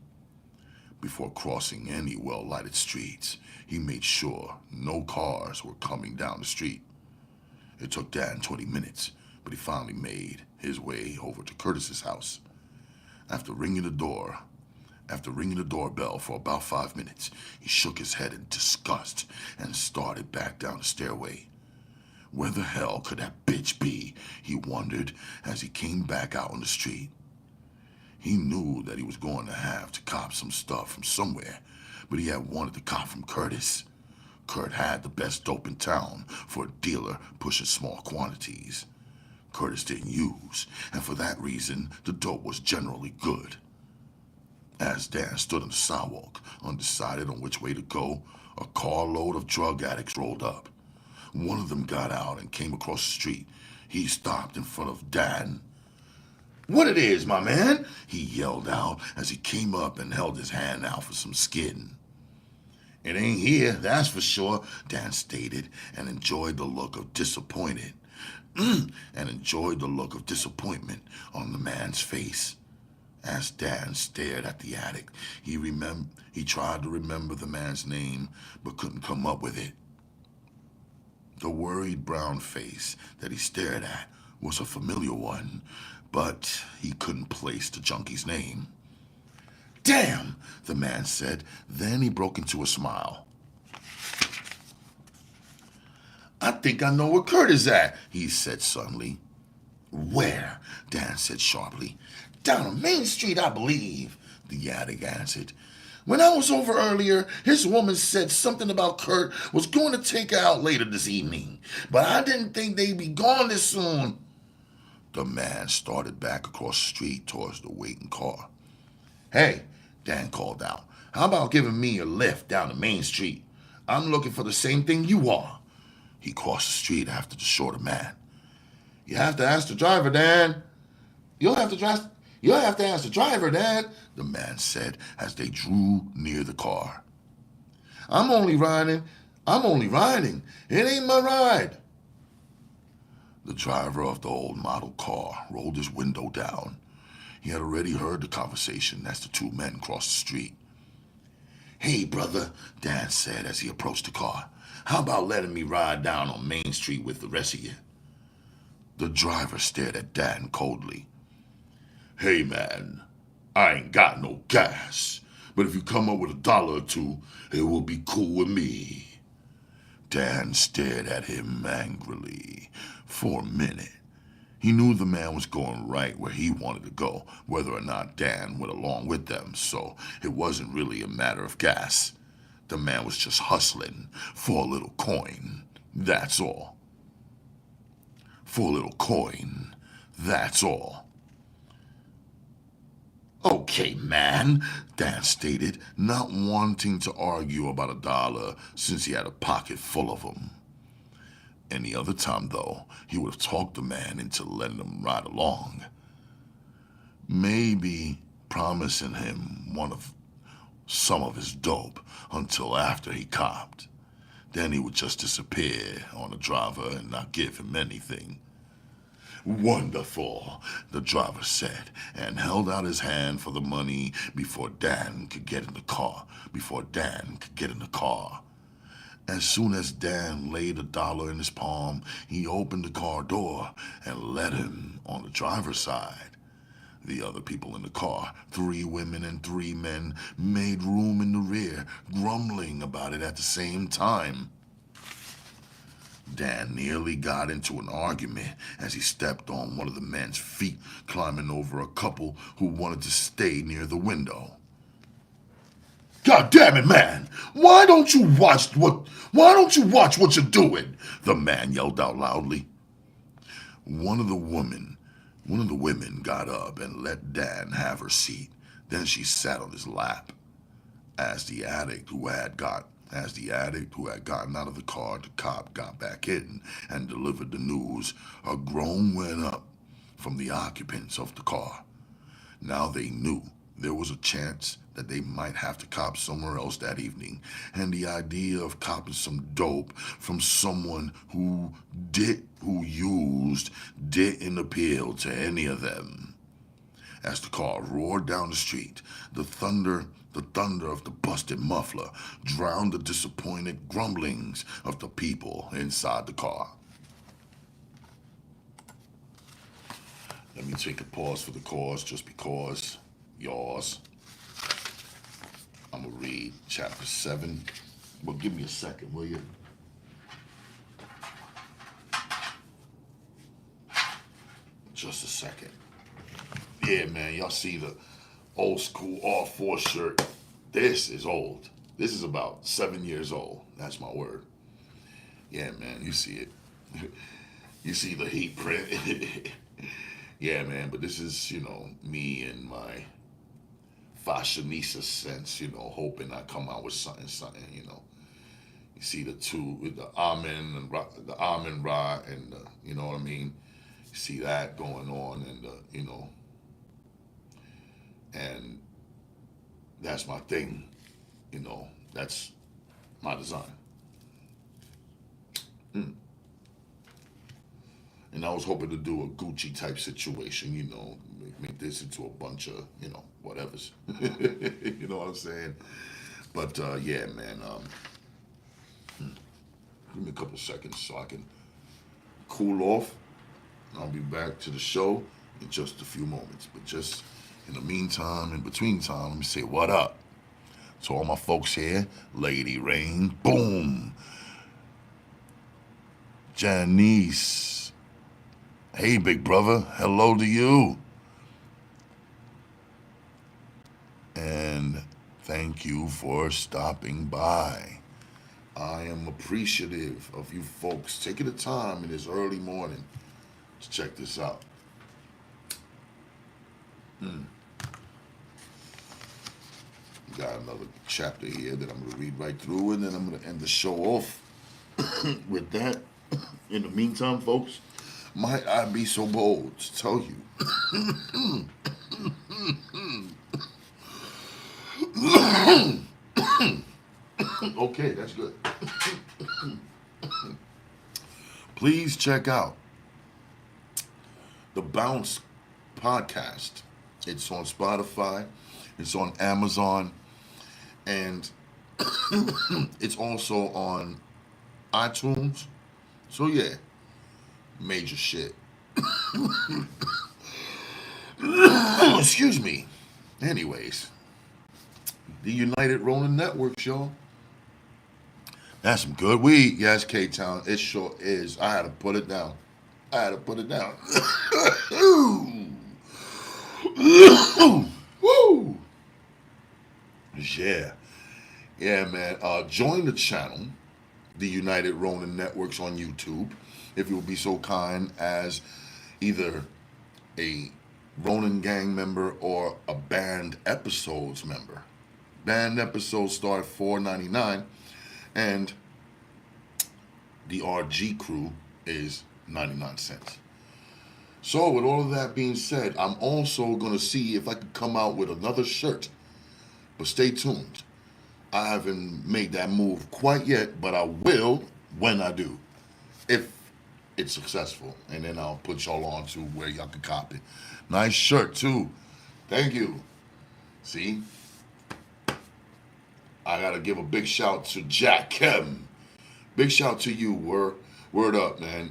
Before crossing any well-lighted streets, he made sure no cars were coming down the street. It took Dan 20 minutes, but he finally made his way over to Curtis's house. After ringing the doorbell for about 5 minutes, he shook his head in disgust and started back down the stairway. Where the hell could that bitch be, he wondered as he came back out on the street. He knew that he was going to have to cop some stuff from somewhere, but he had wanted to cop from Curtis. Kurt had the best dope in town for a dealer pushing small quantities. Curtis didn't use, and for that reason, the dope was generally good. As Dan stood on the sidewalk, undecided on which way to go, a carload of drug addicts rolled up. One of them got out and came across the street. He stopped in front of Dan. "What it is, my man?" he yelled out as he came up and held his hand out for some skin. "It ain't here, that's for sure," Dan stated, and enjoyed the look of disappointment on the man's face. As Dan stared at the addict, he tried to remember the man's name, but couldn't come up with it. The worried brown face that he stared at was a familiar one, but he couldn't place the junkie's name. "Damn," the man said. Then he broke into a smile. "I think I know where Kurt is at," he said suddenly. "Where?" Dan said sharply. "Down on Main Street, I believe," the addict answered. "When I was over earlier, his woman said something about Kurt was going to take her out later this evening, but I didn't think they'd be gone this soon." The man started back across the street towards the waiting car. "Hey," Dan called out, "how about giving me a lift down to Main Street? I'm looking for the same thing you are." He crossed the street after the shorter man. "You have to ask the driver, Dan." You'll have to ask the driver, Dan," the man said as they drew near the car. I'm only riding. It ain't my ride." The driver of the old model car rolled his window down. He had already heard the conversation as the two men crossed the street. "Hey, brother," Dan said as he approached the car. "How about letting me ride down on Main Street with the rest of you?" The driver stared at Dan coldly. "Hey, man, I ain't got no gas, but if you come up with $1 or two, it will be cool with me." Dan stared at him angrily. For a minute, he knew the man was going right where he wanted to go, whether or not Dan went along with them, so it wasn't really a matter of gas. The man was just hustling for a little coin, that's all. For a little coin, that's all. "Okay, man," Dan stated, not wanting to argue about $1 since he had a pocket full of them. Any other time, though, he would have talked the man into letting him ride along. Maybe promising him some of his dope until after he copped. Then he would just disappear on the driver and not give him anything. Wonderful, the driver said, and held out his hand for the money before Dan could get in the car. As soon as Dan laid $1 in his palm, he opened the car door and let him on the driver's side. The other people in the car, 3 women and 3 men, made room in the rear, grumbling about it at the same time. Dan nearly got into an argument as he stepped on one of the men's feet, climbing over a couple who wanted to stay near the window. God damn it, man! Why don't you watch what you're doing? The man yelled out loudly. One of the women got up and let Dan have her seat. Then she sat on his lap. As the addict who had gotten out of the car, the cop got back in and delivered the news. A groan went up from the occupants of the car. Now they knew there was a chance that they might have to cop somewhere else that evening, and the idea of copping some dope from someone who used didn't appeal to any of them. As the car roared down the street, the thunder of the busted muffler drowned the disappointed grumblings of the people inside the car. Let me take a pause for the cause, just because. Yours. I'm gonna read chapter 7. Well, give me a second, will you? Just a second. Yeah, man, y'all see the old school R4 shirt. This is old. This is about 7 years old. That's my word. Yeah, man, you see it. You see the heat print. Yeah, man, but this is, me and my fashionista sense, hoping I come out with something, You see the two, with the almond Ra, and you know what I mean? You see that going on, and, and that's my thing, that's my design. And I was hoping to do a Gucci type situation, make this into a bunch of, whatevers. You know what I'm saying? But yeah, man, give me a couple seconds so I can cool off. I'll be back to the show in just a few moments. But just in the meantime, in between time, let me say what up to all my folks here. Lady Rain, boom. Janice. Hey, big brother, hello to you. And thank you for stopping by. I am appreciative of you folks taking the time in this early morning to check this out. Got another chapter here that I'm going to read right through, and then I'm going to end the show off with that. In the meantime, folks, might I be so bold to tell you okay, that's good. Please check out the Bounce podcast. It's on Spotify, it's on Amazon, and it's also on iTunes. So yeah, major shit. Excuse me. Anyways, the United Ronin Networks, y'all. That's some good weed. Yes, K-Town. It sure is. I had to put it down. Woo! Yeah. Yeah, man. Join the channel, the United Ronin Networks on YouTube, if you'll be so kind as either a Ronin Gang member or a Banned Episodes member. Banned Episodes start at $4.99, and the RG crew is 99 cents. So with all of that being said, I'm also going to see if I can come out with another shirt. But stay tuned. I haven't made that move quite yet, but I will when I do. If it's successful. And then I'll put y'all on to where y'all can copy. Nice shirt too. Thank you. See? I gotta give a big shout to Jack Kim. Big shout to you. Word up, man.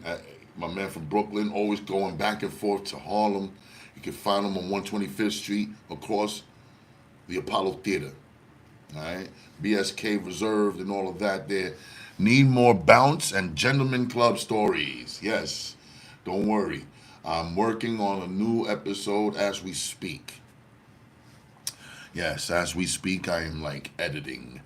My man from Brooklyn, always going back and forth to Harlem. You can find him on 125th Street across the Apollo Theater. All right? BSK Reserved and all of that there. Need more bounce and gentleman club stories. Yes, don't worry. I'm working on a new episode as we speak. Yes, as we speak, I am like editing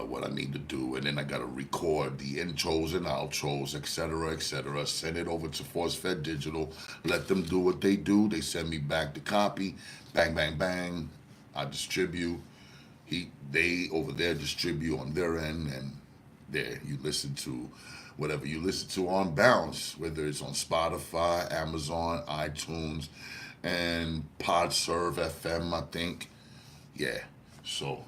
what I need to do, and then I gotta record the intros and outros, etc., etc. Send it over to Force Fed Digital. Let them do what they do. They send me back the copy. Bang, bang, bang. I distribute. They over there distribute on their end, and there you listen to whatever you listen to on Bounce, whether it's on Spotify, Amazon, iTunes, and PodServe FM, I think. Yeah. So,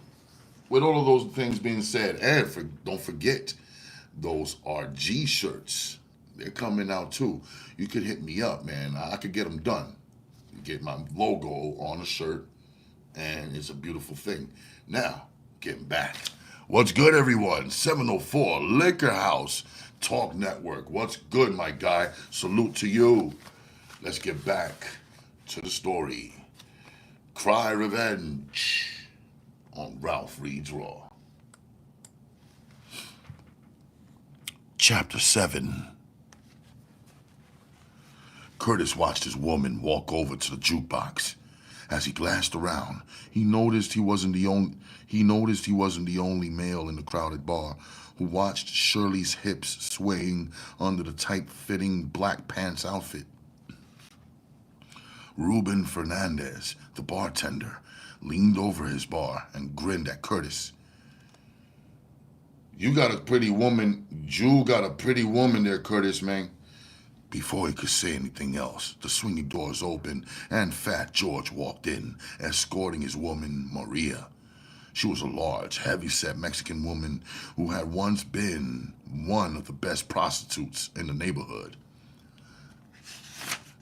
with all of those things being said, and don't forget, those RG shirts. They're coming out too. You could hit me up, man. I could get them done. You get my logo on a shirt, and it's a beautiful thing. Now, getting back. What's good, everyone? 704 Liquor House Talk Network. What's good, my guy? Salute to you. Let's get back to the story. Cry Revenge on Ralph Reed's Raw. Chapter 7. Curtis watched his woman walk over to the jukebox. As he glanced around, he noticed he wasn't the only male in the crowded bar who watched Shirley's hips swaying under the tight-fitting black pants outfit. Ruben Fernandez, the bartender, leaned over his bar and grinned at Curtis. You got a pretty woman there, Curtis, man. Before he could say anything else, the swinging doors opened and Fat George walked in, escorting his woman, Maria. She was a large, heavy-set Mexican woman who had once been one of the best prostitutes in the neighborhood.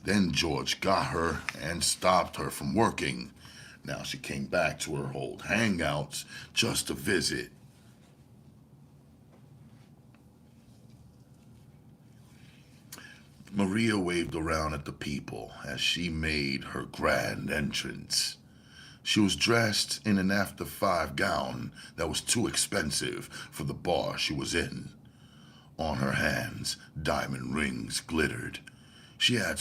Then George got her and stopped her from working. Now she came back to her old hangouts just to visit. Maria waved around at the people as she made her grand entrance. She was dressed in an after-5 gown that was too expensive for the bar she was in. On her hands, diamond rings glittered. She had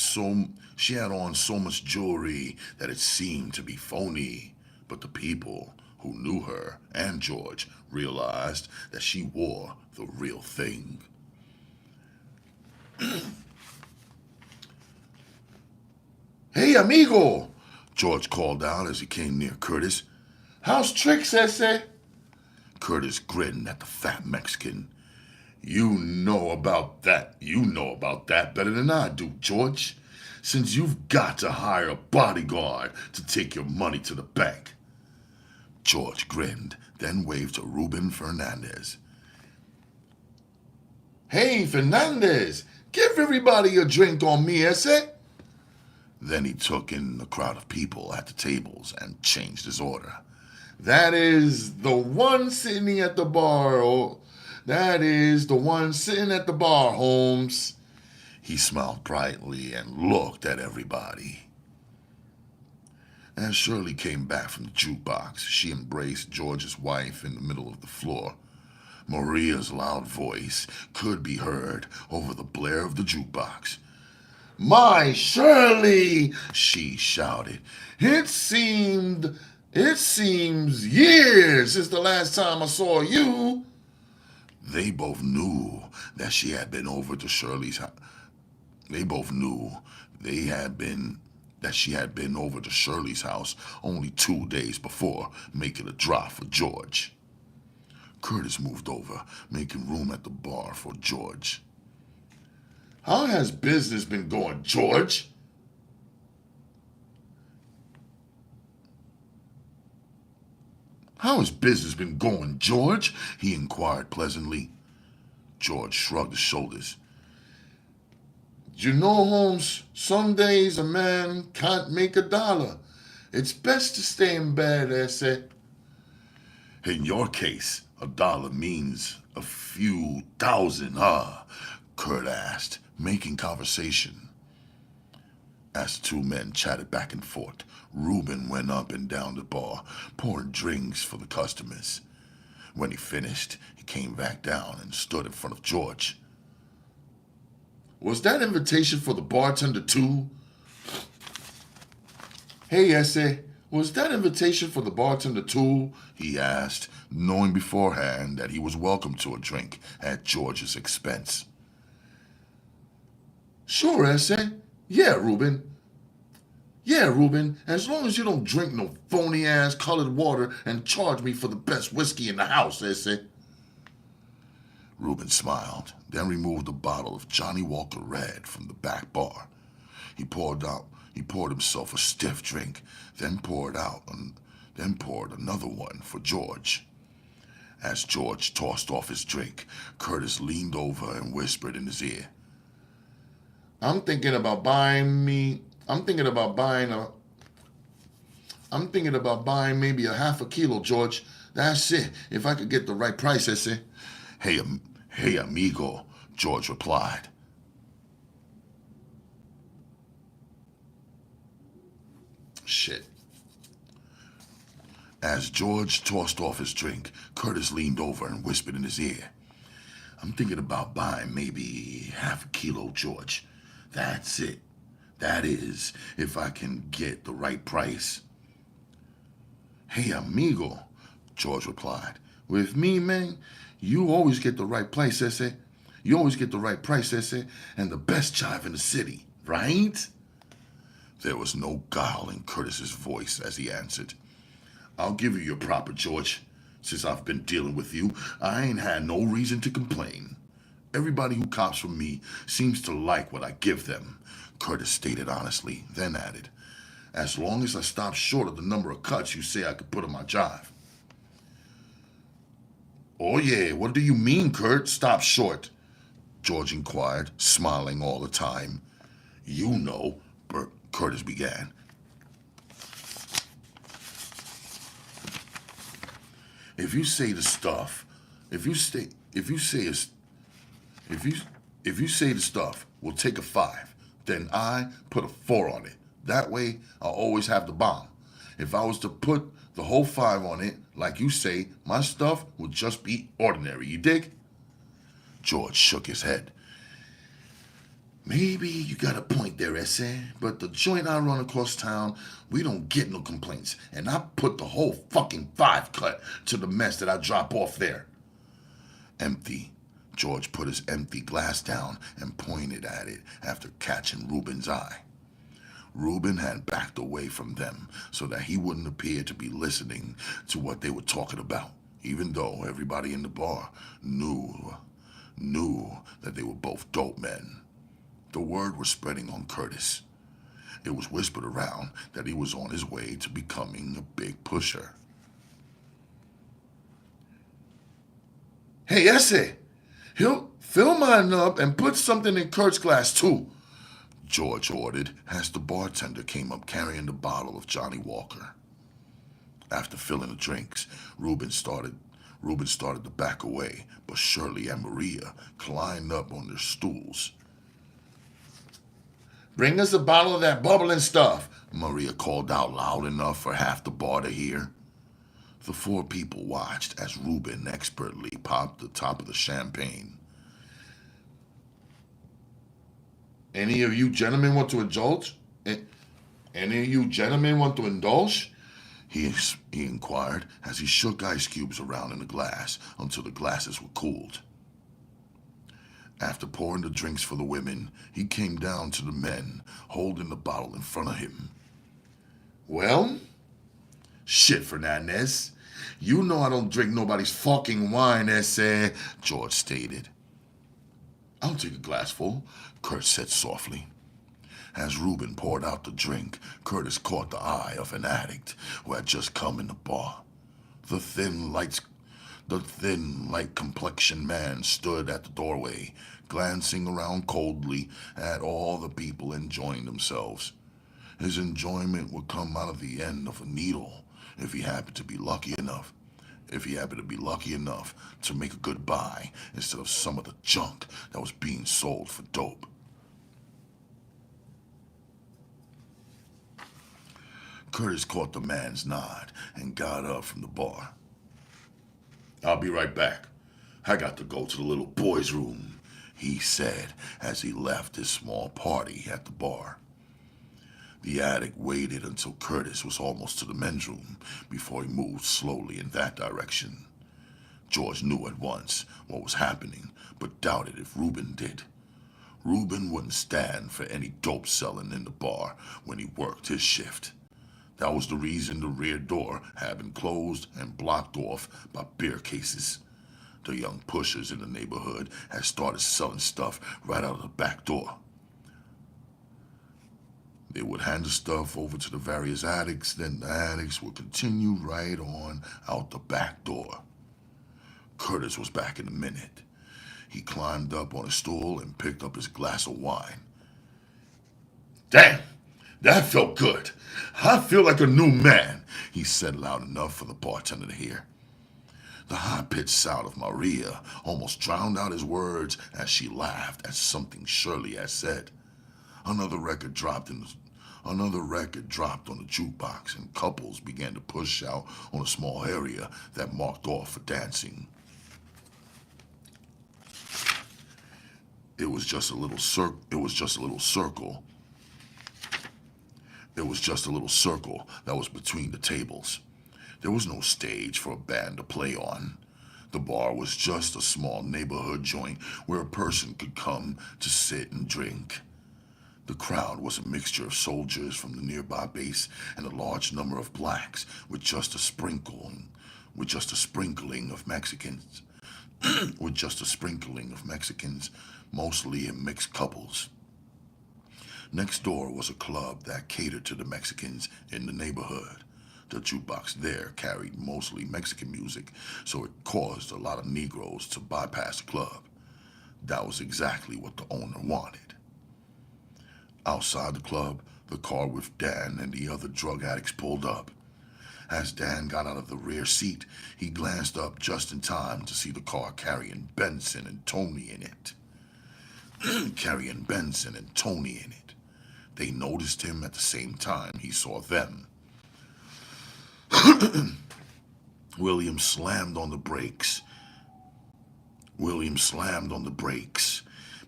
on so much jewelry that it seemed to be phony, but the people who knew her and George realized that she wore the real thing. Hey, amigo, George called out as he came near Curtis. How's tricks, ese? Curtis grinned at the fat Mexican. You know about that better than I do, George, since you've got to hire a bodyguard to take your money to the bank. George grinned, then waved to Ruben Fernandez. Hey, Fernandez, give everybody a drink on me, ese? Then he took in the crowd of people at the tables and changed his order. That is the one sitting at the bar, Holmes. He smiled brightly and looked at everybody. As Shirley came back from the jukebox, she embraced George's wife in the middle of the floor. Maria's loud voice could be heard over the blare of the jukebox. My Shirley, she shouted. It seems years since the last time I saw you. They both knew that she had been over to Shirley's house. That she had been over to Shirley's house only 2 days before, making a drop for George. Curtis moved over, making room at the bar for George. How has business been going, George? How has business been going, George? He inquired pleasantly. George shrugged his shoulders. You know, Holmes, some days a man can't make $1. It's best to stay in bed, ese. In your case, $1 means a few thousand, huh? Kurt asked, making conversation. As the two men chatted back and forth, Reuben went up and down the bar, pouring drinks for the customers. When he finished, he came back down and stood in front of George. Was that invitation for the bartender too? Hey, Esse, was that invitation for the bartender too? He asked, knowing beforehand that he was welcome to a drink at George's expense. Sure, Esse. Yeah, Reuben. Yeah, Reuben, as long as you don't drink no phony-ass colored water and charge me for the best whiskey in the house, Esse. Reuben smiled, then removed a bottle of Johnny Walker Red from the back bar. He poured himself a stiff drink, then poured another one for George. As George tossed off his drink, Curtis leaned over and whispered in his ear. I'm thinking about buying maybe a half a kilo, George. That's it, if I could get the right price, ese. Hey, amigo, George replied. Shit. As George tossed off his drink, Curtis leaned over and whispered in his ear. I'm thinking about buying maybe half a kilo, George. That's it. That is, if I can get the right price. Hey, amigo, George replied. With me, man, you always get the right price, ese. You always get the right price, ese, and the best chive in the city, right? There was no guile in Curtis's voice as he answered. I'll give you your proper, George. Since I've been dealing with you, I ain't had no reason to complain. Everybody who cops from me seems to like what I give them, Curtis stated honestly, then added, as long as I stop short of the number of cuts you say I could put on my jive. Oh yeah, what do you mean, Kurt? Stop short, George inquired, smiling all the time. You know, Curtis began. If you say the stuff will take a 5, then I put a 4 on it. That way, I'll always have the bomb. If I was to put the whole 5 on it, like you say, my stuff would just be ordinary, you dig? George shook his head. Maybe you got a point there, ese, but the joint I run across town, we don't get no complaints, and I put the whole fucking 5 cut to the mess that I drop off there. Empty. George put his empty glass down and pointed at it after catching Reuben's eye. Reuben had backed away from them so that he wouldn't appear to be listening to what they were talking about, even though everybody in the bar knew that they were both dope men. The word was spreading on Curtis. It was whispered around that he was on his way to becoming a big pusher. Hey, Esse, fill mine up and put something in Kurt's glass too, George ordered as the bartender came up carrying the bottle of Johnny Walker. After filling the drinks, Reuben started to back away, but Shirley and Maria climbed up on their stools. Bring us a bottle of that bubbling stuff, Maria called out loud enough for half the bar to hear. The 4 people watched as Reuben expertly popped the top of the champagne. Any of you gentlemen want to indulge? Any of you gentlemen want to indulge? He inquired as he shook ice cubes around in the glass until the glasses were cooled. After pouring the drinks for the women, he came down to the men, holding the bottle in front of him. Well? Shit, Fernandez. You know I don't drink nobody's fucking wine, ese, George stated. I'll take a glassful, Kurt said softly. As Reuben poured out the drink, Curtis caught the eye of an addict who had just come in the bar. The thin, The thin, light-complexioned man stood at the doorway, glancing around coldly at all the people enjoying themselves. His enjoyment would come out of the end of a needle if he happened to be lucky enough. If he happened to be lucky enough to make a good buy instead of some of the junk that was being sold for dope. Curtis caught the man's nod and got up from the bar. "I'll be right back. I got to go to the little boy's room," he said as he left his small party at the bar. The addict waited until Curtis was almost to the men's room before he moved slowly in that direction. George knew at once what was happening, but doubted if Reuben did. Reuben wouldn't stand for any dope selling in the bar when he worked his shift. That was the reason the rear door had been closed and blocked off by beer cases. The young pushers in the neighborhood had started selling stuff right out of the back door. They would hand the stuff over to the various addicts, then the addicts would continue right on out the back door. Curtis was back in a minute. He climbed up on a stool and picked up his glass of wine. "Damn, that felt good. I feel like a new man," he said loud enough for the bartender to hear. The high-pitched sound of Maria almost drowned out his words as she laughed at something Shirley had said. Another record dropped on the jukebox, and couples began to push out on a small area that marked off for dancing. It was just a little circle. It was just a little circle that was between the tables. There was no stage for a band to play on. The bar was just a small neighborhood joint where a person could come to sit and drink. The crowd was a mixture of soldiers from the nearby base and a large number of blacks with just a sprinkling of Mexicans. Mostly in mixed couples. Next door was a club that catered to the Mexicans in the neighborhood. The jukebox there carried mostly Mexican music, so it caused a lot of Negroes to bypass the club. That was exactly what the owner wanted. Outside the club, the car with Dan and the other drug addicts pulled up. As Dan got out of the rear seat, he glanced up just in time to see the car carrying Benson and Tony in it. They noticed him at the same time he saw them. William slammed on the brakes.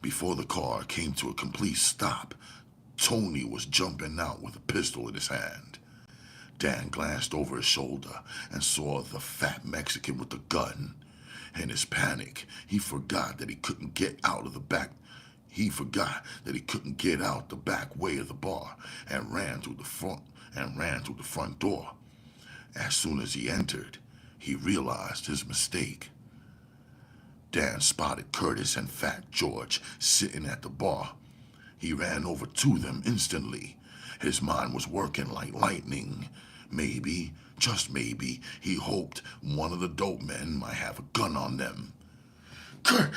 Before the car came to a complete stop. Tony was jumping out with a pistol in his hand. Dan glanced over his shoulder and saw the fat Mexican with the gun. In his panic, he forgot that he couldn't get out the back way of the bar and ran through the front door. As soon as he entered, he realized his mistake. Dan spotted Curtis and Fat George sitting at the bar. He ran over to them instantly. His mind was working like lightning. Maybe, just maybe, he hoped one of the dope men might have a gun on them. "Kurt,"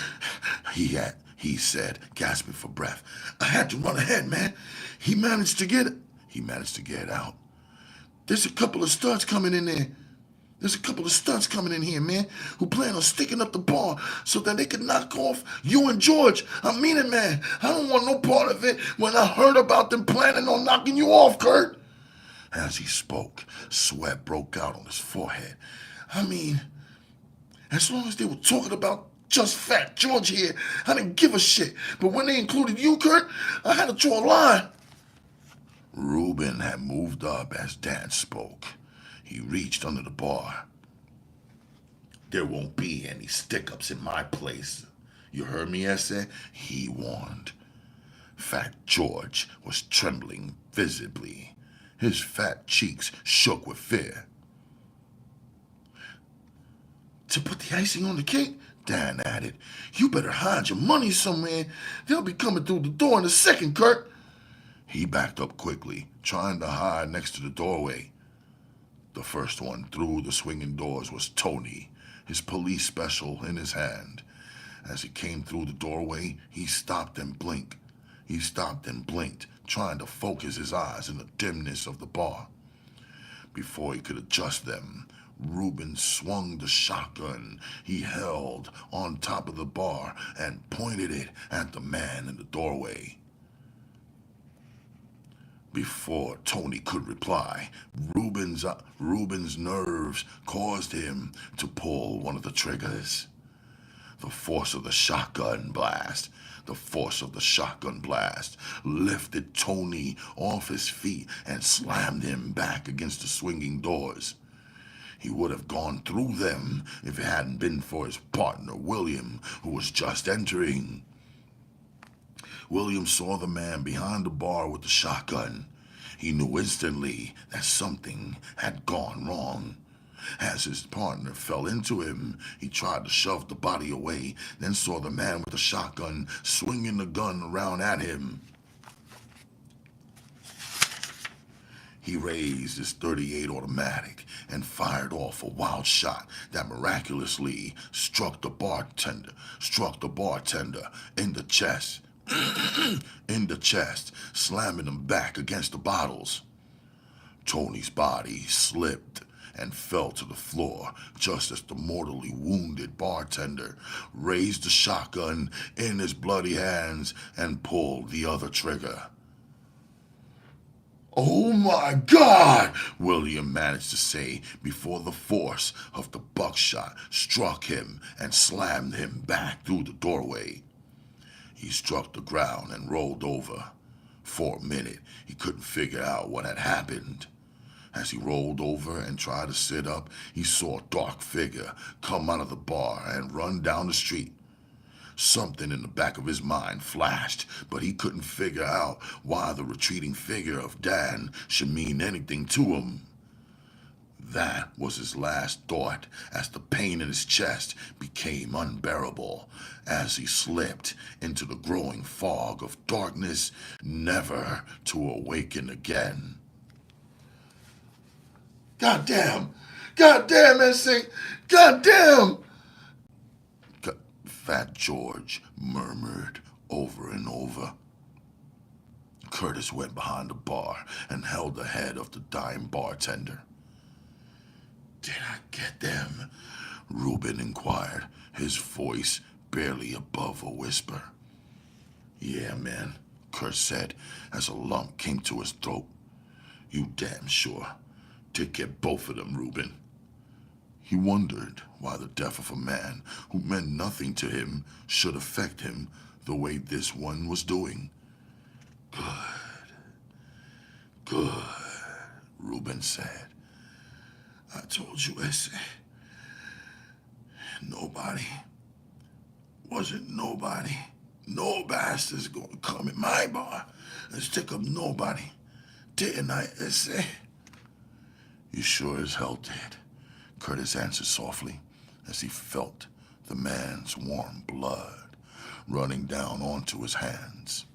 he said, gasping for breath. "I had to run ahead, man. He managed to get out. There's a couple of studs coming in here, man, who plan on sticking up the bar so that they can knock off you and George. I mean it, man. I don't want no part of it when I heard about them planning on knocking you off, Kurt." As he spoke, sweat broke out on his forehead. "I mean, as long as they were talking about just Fat George here, I didn't give a shit. But when they included you, Kurt, I had to draw a line." Reuben had moved up as Dan spoke. He reached under the bar. "There won't be any stick-ups in my place. You heard me, Esse?" he warned. Fat George was trembling visibly. His fat cheeks shook with fear. "To put the icing on the cake," Dan added, "you better hide your money somewhere. They'll be coming through the door in a second, Kurt." He backed up quickly, trying to hide next to the doorway. The first one through the swinging doors was Tony. his police special in his hand. As he came through the doorway, he stopped and blinked. He stopped and blinked, trying to focus his eyes in the dimness of the bar. Before he could adjust them, Reuben swung the shotgun he held on top of the bar and pointed it at the man in the doorway. Before Tony could reply, Reuben's nerves caused him to pull one of the triggers. The force of the shotgun blast lifted Tony off his feet and slammed him back against the swinging doors. He would have gone through them if it hadn't been for his partner, William, who was just entering. William saw the man behind the bar with the shotgun. He knew instantly that something had gone wrong. As his partner fell into him, he tried to shove the body away, then saw the man with the shotgun swinging the gun around at him. He raised his .38 automatic and fired off a wild shot that miraculously struck the bartender in the chest. Slamming him back against the bottles. Tony's body slipped and fell to the floor just as the mortally wounded bartender raised the shotgun in his bloody hands and pulled the other trigger. "Oh my God!" William managed to say before the force of the buckshot struck him and slammed him back through the doorway. He struck the ground and rolled over. For a minute, he couldn't figure out what had happened. As he rolled over and tried to sit up, he saw a dark figure come out of the bar and run down the street. Something in the back of his mind flashed, but he couldn't figure out why the retreating figure of Dan should mean anything to him. That was his last thought as the pain in his chest became unbearable as he slipped into the growing fog of darkness, never to awaken again. "Goddamn! Goddamn, S.A.! Goddamn!" Fat George murmured over and over. Curtis went behind the bar and held the head of the dying bartender. "Did I get them?" Reuben inquired, his voice barely above a whisper. "Yeah, man," Kurt said as a lump came to his throat. "You damn sure did get both of them, Reuben." He wondered why the death of a man who meant nothing to him should affect him the way this one was doing. Good, Reuben said. "I told you, S.A. Nobody, wasn't nobody, no bastard's gonna come in my bar and stick up nobody. Didn't I, S.A.? "You sure as hell did," Curtis answered softly as he felt the man's warm blood running down onto his hands.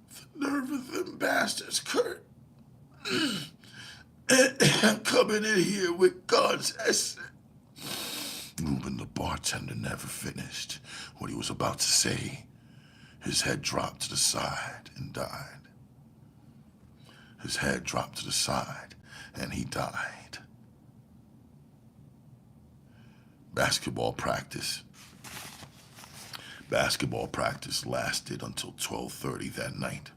"The nerve of them bastards, Kurt. Coming in here with guns, S.A." Reuben, the bartender, never finished what he was about to say. His head dropped to the side and died. His head dropped to the side and he died. Basketball practice lasted until 12:30 that night.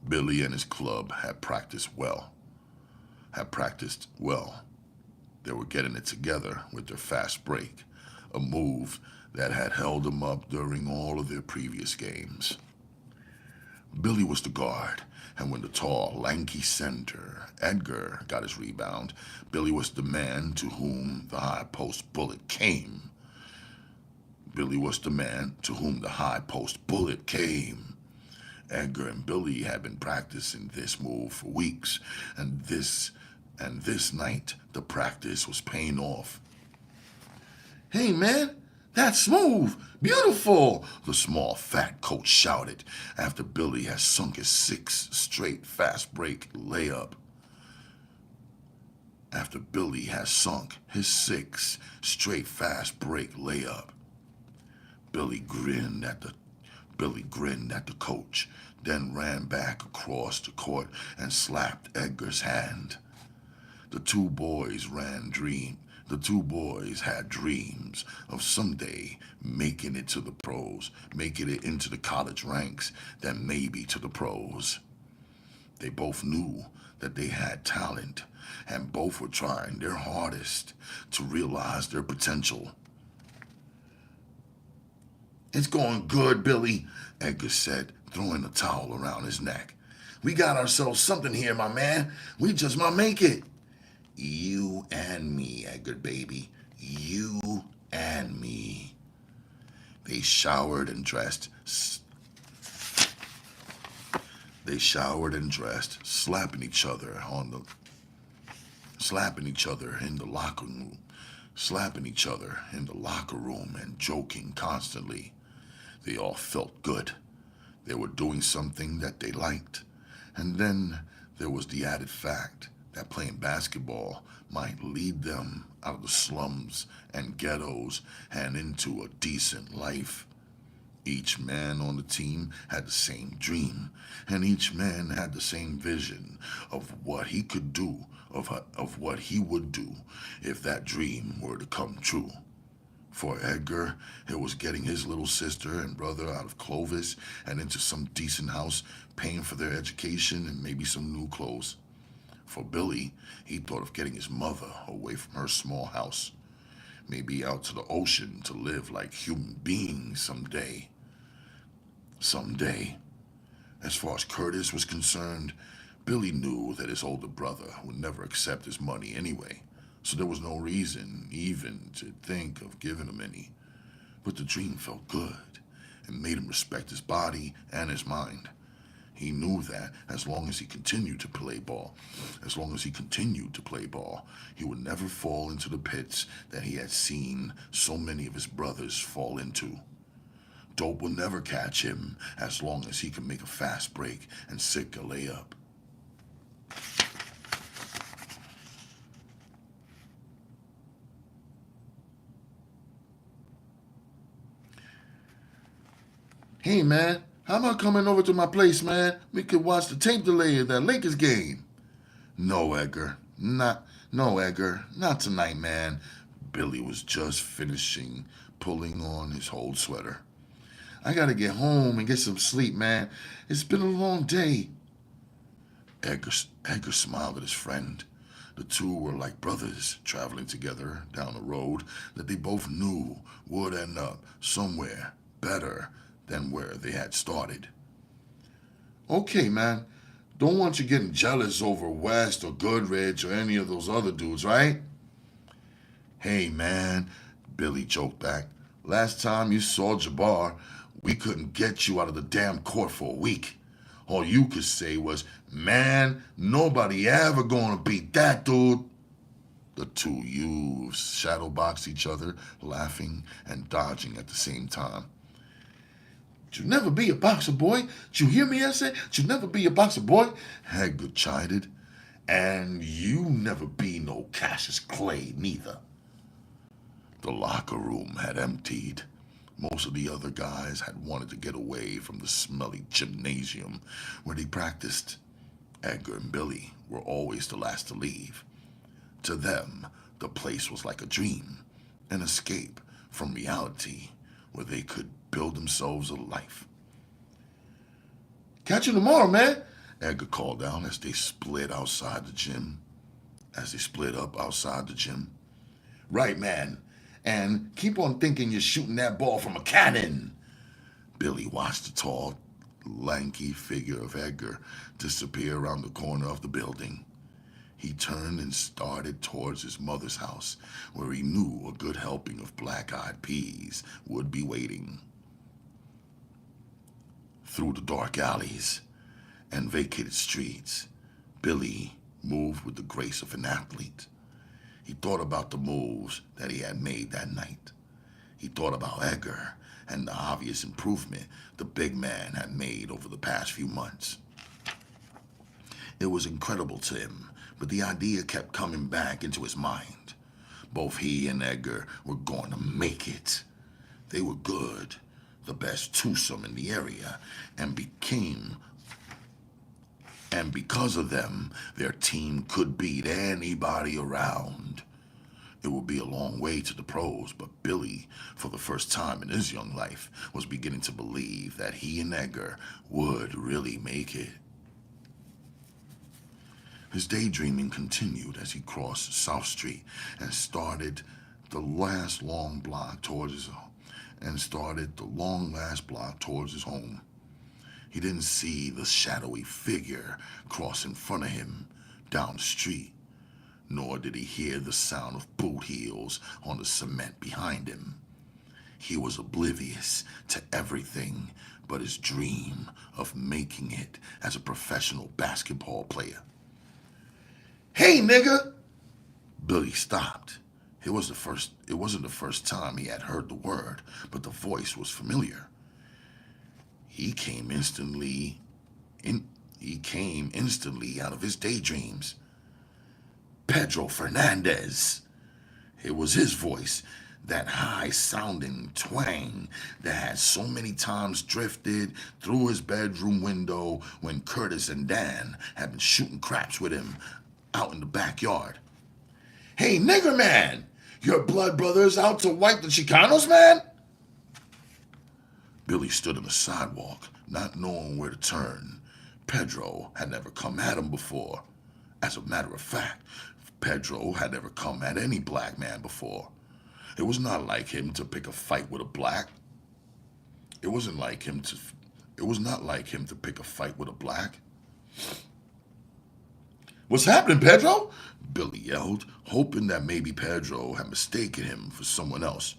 Billy and his club had practiced well. They were getting it together with their fast break, a move that had held them up during all of their previous games. Billy was the guard, and when the tall, lanky center, Edgar, got his rebound, Billy was the man to whom the high post bullet came. Edgar and Billy had been practicing this move for weeks, and this night the practice was paying off. "Hey, man, that's smooth! Beautiful!" the small, fat coach shouted after Billy had sunk his 6 straight fast break layup. after Billy had sunk his 6 straight fast break layup. Billy grinned at the Billy grinned at the coach, then ran back across the court and slapped Edgar's hand. The two boys ran dream. The two boys had dreams of someday making it to the pros, making it into the college ranks, then maybe to the pros. They both knew that they had talent, and both were trying their hardest to realize their potential. "It's going good, Billy," Edgar said, throwing a towel around his neck. "We got ourselves something here, my man. We just might make it." "You and me, Edgar, baby. You and me." They showered and dressed. Slapping each other in the locker room and joking constantly. They all felt good. They were doing something that they liked. And then there was the added fact that playing basketball might lead them out of the slums and ghettos and into a decent life. Each man on the team had the same dream, and each man had the same vision of what he could do, of what he would do if that dream were to come true. For Edgar, it was getting his little sister and brother out of Clovis and into some decent house, paying for their education and maybe some new clothes. For Billy, he thought of getting his mother away from her small house, maybe out to the ocean to live like human beings someday. Someday. As far as Curtis was concerned, Billy knew that his older brother would never accept his money anyway, so there was no reason even to think of giving him any. But the dream felt good and made him respect his body and his mind. He knew that as long as he continued to play ball, he would never fall into the pits that he had seen so many of his brothers fall into. Dope will never catch him as long as he can make a fast break and sick a layup. "Hey, man, how about coming over to my place, man? We could watch the tape delay of that Lakers game." No, Edgar. No, Edgar. Not tonight, man." Billy was just finishing pulling on his old sweater. "I gotta get home and get some sleep, man. It's been a long day." Edgar smiled at his friend. The two were like brothers traveling together down a road that they both knew would end up somewhere better than where they had started. "Okay, man. Don't want you getting jealous over West or Goodrich or any of those other dudes, right?" "Hey, man," Billy joked back. "Last time you saw Jabbar, we couldn't get you out of the damn court for a week. All you could say was, 'Man, nobody ever gonna beat that dude.'" The two youths shadowboxed each other, laughing and dodging at the same time. "You never be a boxer, boy. You hear me, I say? You never be a boxer, boy," Edgar chided. "And you never be no Cassius Clay, neither." The locker room had emptied. Most of the other guys had wanted to get away from the smelly gymnasium where they practiced. Edgar and Billy were always the last to leave. To them, the place was like a dream, an escape from reality where they could build themselves a life. "Catch you tomorrow, man," Edgar called out as they split up outside the gym. "Right, man. And keep on thinking you're shooting that ball from a cannon." Billy watched the tall, lanky figure of Edgar disappear around the corner of the building. He turned and started towards his mother's house, where he knew a good helping of black-eyed peas would be waiting. Through the dark alleys and vacated streets, Billy moved with the grace of an athlete. He thought about the moves that he had made that night. He thought about Edgar and the obvious improvement the big man had made over the past few months. It was incredible to him, But the idea kept coming back into his mind. Both he and Edgar were going to make it. They were good, the best twosome in the area, and because of them, their team could beat anybody around. It would be a long way to the pros, but Billy, for the first time in his young life, was beginning to believe that he and Edgar would really make it. His daydreaming continued as he crossed South Street and started the last long block towards his home. He didn't see the shadowy figure cross in front of him down the street, nor did he hear the sound of boot heels on the cement behind him. He was oblivious to everything but his dream of making it as a professional basketball player. "Hey, nigga!" Billy stopped. It wasn't the first time he had heard the word, but the voice was familiar. He came instantly out of his daydreams. Pedro Fernandez. It was his voice, that high-sounding twang that had so many times drifted through his bedroom window when Curtis and Dan had been shooting craps with him out in the backyard. "Hey, nigger man, your blood brothers out to wipe the Chicanos, man?" Billy stood on the sidewalk, not knowing where to turn. Pedro had never come at him before. As a matter of fact, Pedro had never come at any black man before. It was not like him to pick a fight with a black. It was not like him to pick a fight with a black. "What's happening, Pedro?" Billy yelled, hoping that maybe Pedro had mistaken him for someone else.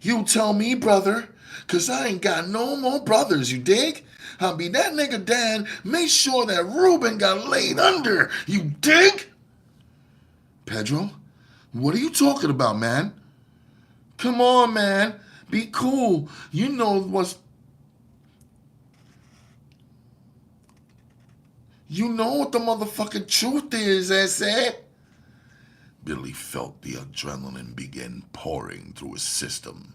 "You tell me, brother, 'cause I ain't got no more brothers, you dig? I'll be that nigga Dan, make sure that Ruben got laid under, you dig?" "Pedro, what are you talking about, man?" "Come on, man, be cool. You know what the motherfucking truth is, I said." Billy felt the adrenaline begin pouring through his system.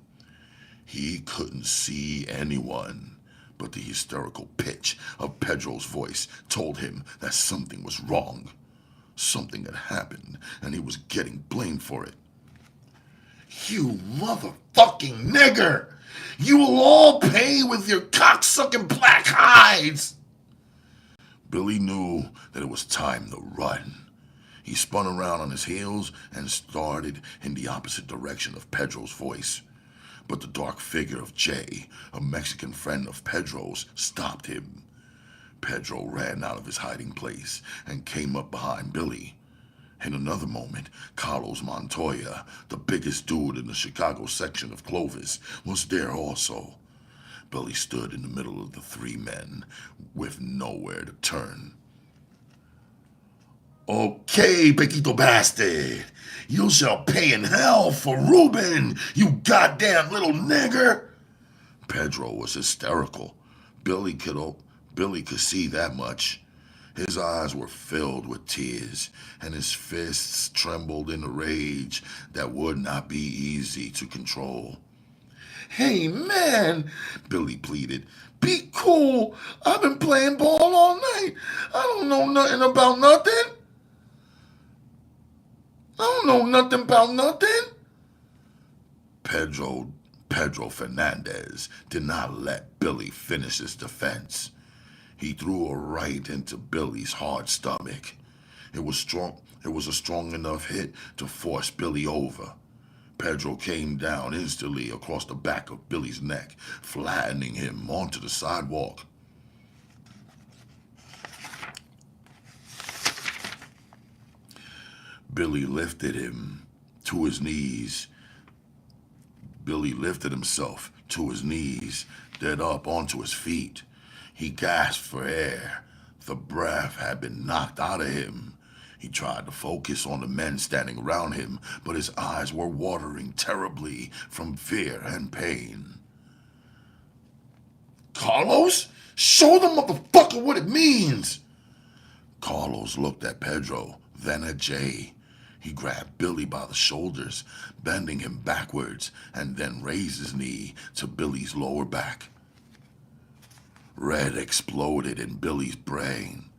He couldn't see anyone, but the hysterical pitch of Pedro's voice told him that something was wrong. Something had happened, and he was getting blamed for it. "You motherfucking nigger! You will all pay with your cocksucking black hides!" Billy knew that it was time to run. He spun around on his heels and started in the opposite direction of Pedro's voice. But the dark figure of Jay, a Mexican friend of Pedro's, stopped him. Pedro ran out of his hiding place and came up behind Billy. In another moment, Carlos Montoya, the biggest dude in the Chicago section of Clovis, was there also. Billy stood in the middle of the three men with nowhere to turn. "Okay, Pequito bastard, you shall pay in hell for Ruben, you goddamn little nigger." Pedro was hysterical. Billy could see that much. His eyes were filled with tears, and his fists trembled in a rage that would not be easy to control. "Hey, man," Billy pleaded, "be cool. I've been playing ball all night. I don't know nothing about nothing. Pedro Fernandez did not let Billy finish his defense. He threw a right into Billy's hard stomach. It was a strong enough hit to force Billy over. Pedro came down instantly across the back of Billy's neck, flattening him onto the sidewalk. Billy lifted himself to his knees, then up onto his feet. He gasped for air. The breath had been knocked out of him. He tried to focus on the men standing around him, but his eyes were watering terribly from fear and pain. "Carlos, show the motherfucker what it means!" Carlos looked at Pedro, then at Jay. He grabbed Billy by the shoulders, bending him backwards, and then raised his knee to Billy's lower back. Red exploded in Billy's brain.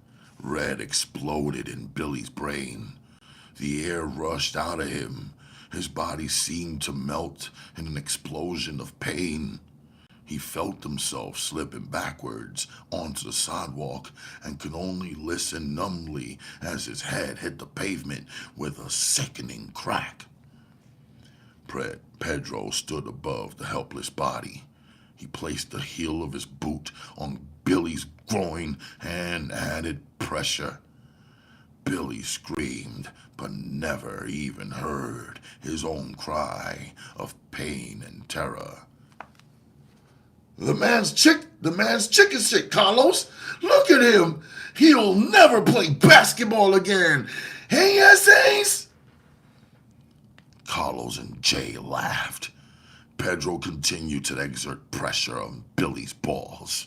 Red exploded in Billy's brain. The air rushed out of him. His body seemed to melt in an explosion of pain. He felt himself slipping backwards onto the sidewalk and could only listen numbly as his head hit the pavement with a sickening crack. Pedro stood above the helpless body. He placed the heel of his boot on Billy's groin and added pressure. Billy screamed, but never even heard his own cry of pain and terror. The man's chicken shit, Carlos. Look at him. He'll never play basketball again. Hey, essays? Carlos and Jay laughed. Pedro continued to exert pressure on Billy's balls.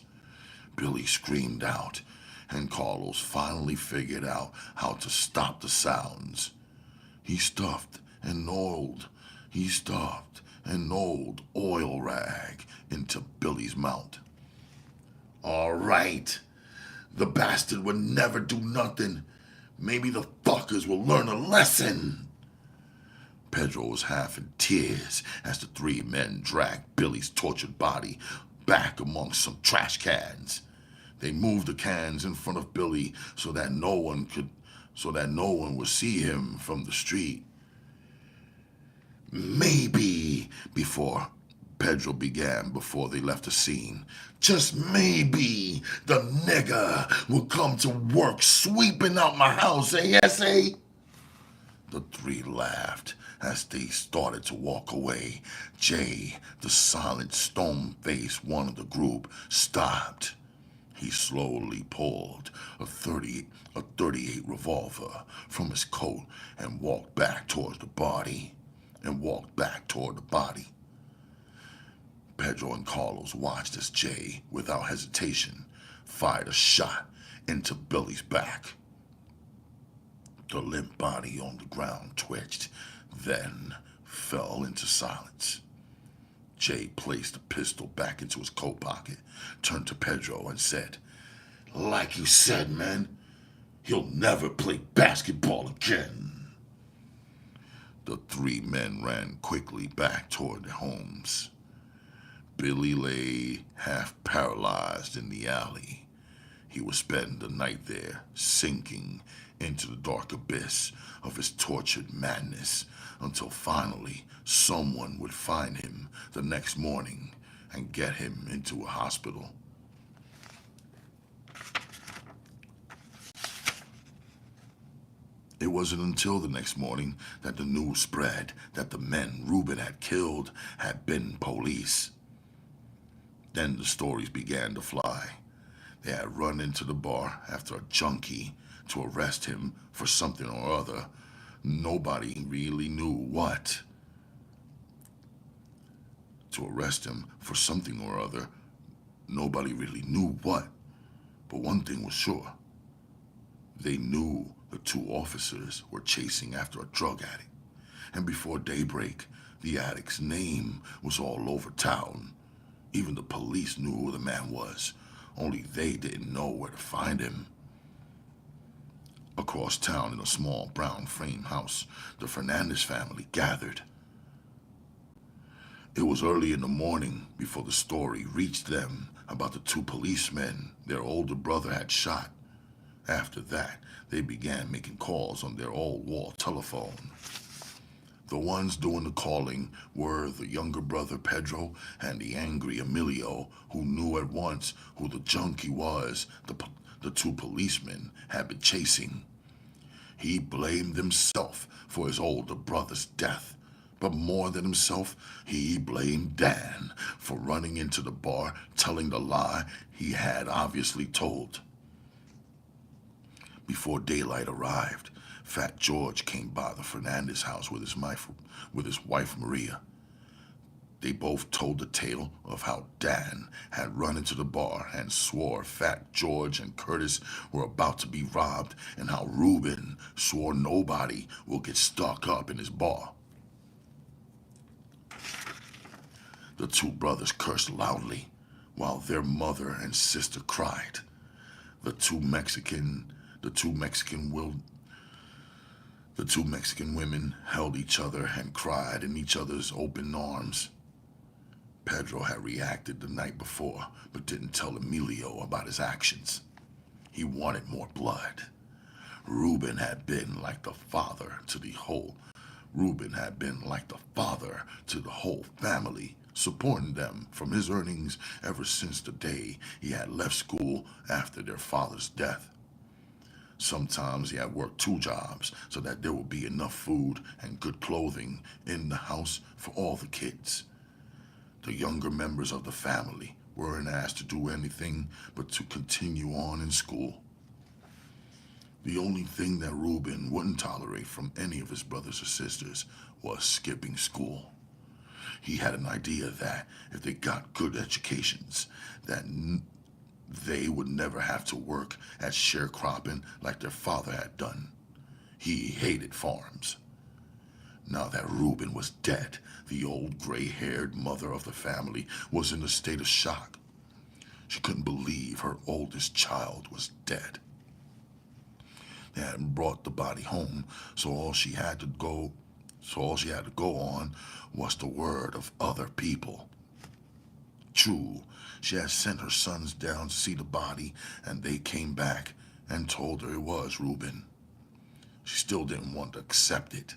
Billy screamed out, and Carlos finally figured out how to stop the sounds. He stuffed an old oil rag into Billy's mouth. All right, the bastard would never do nothing. Maybe the fuckers will learn a lesson. Pedro was half in tears as the three men dragged Billy's tortured body back amongst some trash cans. They moved the cans in front of Billy so that no one would see him from the street. Maybe, before Pedro began before they left the scene, just maybe the nigger will come to work sweeping out my house, ASA? The three laughed as they started to walk away. Jay, the silent stone-faced one of the group, stopped. He slowly pulled a 38 revolver from his coat and walked back toward the body. Pedro and Carlos watched as Jay, without hesitation, fired a shot into Billy's back. The limp body on the ground twitched, then fell into silence. Jay placed the pistol back into his coat pocket, turned to Pedro and said, "Like you said, man, he'll never play basketball again." The three men ran quickly back toward their homes. Billy lay half paralyzed in the alley. He would spend the night there, sinking into the dark abyss of his tortured madness until finally someone would find him the next morning and get him into a hospital. It wasn't until the next morning that the news spread that the men Ruben had killed had been police. Then the stories began to fly. They had run into the bar after a junkie to arrest him for something or other. Nobody really knew what. To arrest him for something or other, nobody really knew what. But one thing was sure. They knew the two officers were chasing after a drug addict. And before daybreak, the addict's name was all over town. Even the police knew who the man was, only they didn't know where to find him. Across town in a small brown frame house, the Fernandez family gathered. It was early in the morning before the story reached them about the two policemen their older brother had shot. After that, they began making calls on their old wall telephone. The ones doing the calling were the younger brother Pedro and the angry Emilio, who knew at once who the junkie was the two policemen had been chasing. He blamed himself for his older brother's death, but more than himself, he blamed Dan for running into the bar telling the lie he had obviously told. Before daylight arrived, Fat George came by the Fernandez house with his wife Maria. They both told the tale of how Dan had run into the bar and swore Fat George and Curtis were about to be robbed, and how Reuben swore nobody will get stuck up in his bar. The two brothers cursed loudly while their mother and sister cried. The two Mexican the two Mexican will the two Mexican women held each other and cried in each other's open arms. Pedro had reacted the night before, but didn't tell Emilio about his actions. He wanted more blood. Reuben had been like the father to the whole. Reuben had been like the father to the whole family, supporting them from his earnings ever since the day he had left school after their father's death. Sometimes he had worked 2 jobs so that there would be enough food and good clothing in the house for all the kids. The younger members of the family weren't asked to do anything but to continue on in school. The only thing that Reuben wouldn't tolerate from any of his brothers or sisters was skipping school. He had an idea that if they got good educations, they would never have to work at sharecropping like their father had done. He hated farms. Now that Reuben was dead, the old gray-haired mother of the family was in a state of shock. She couldn't believe her oldest child was dead. They hadn't brought the body home, so all she had to go on was the word of other people. True, she had sent her sons down to see the body, and they came back and told her it was Reuben. She still didn't want to accept it.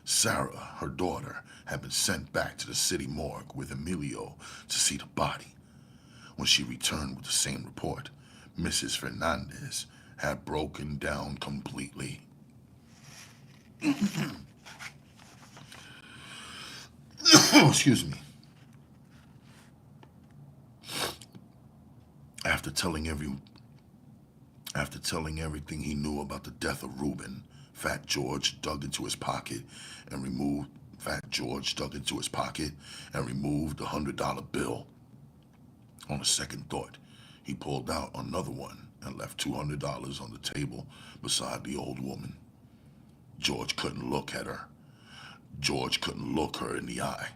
Sarah, her daughter, had been sent back to the city morgue with Emilio to see the body. When she returned with the same report, Mrs. Fernandez had broken down completely. Excuse me. After telling everything he knew about the death of Reuben, Fat George dug into his pocket and removed the $100 bill. On a second thought, he pulled out another one and left $200 on the table beside the old woman. George couldn't look at her. George couldn't look her in the eye.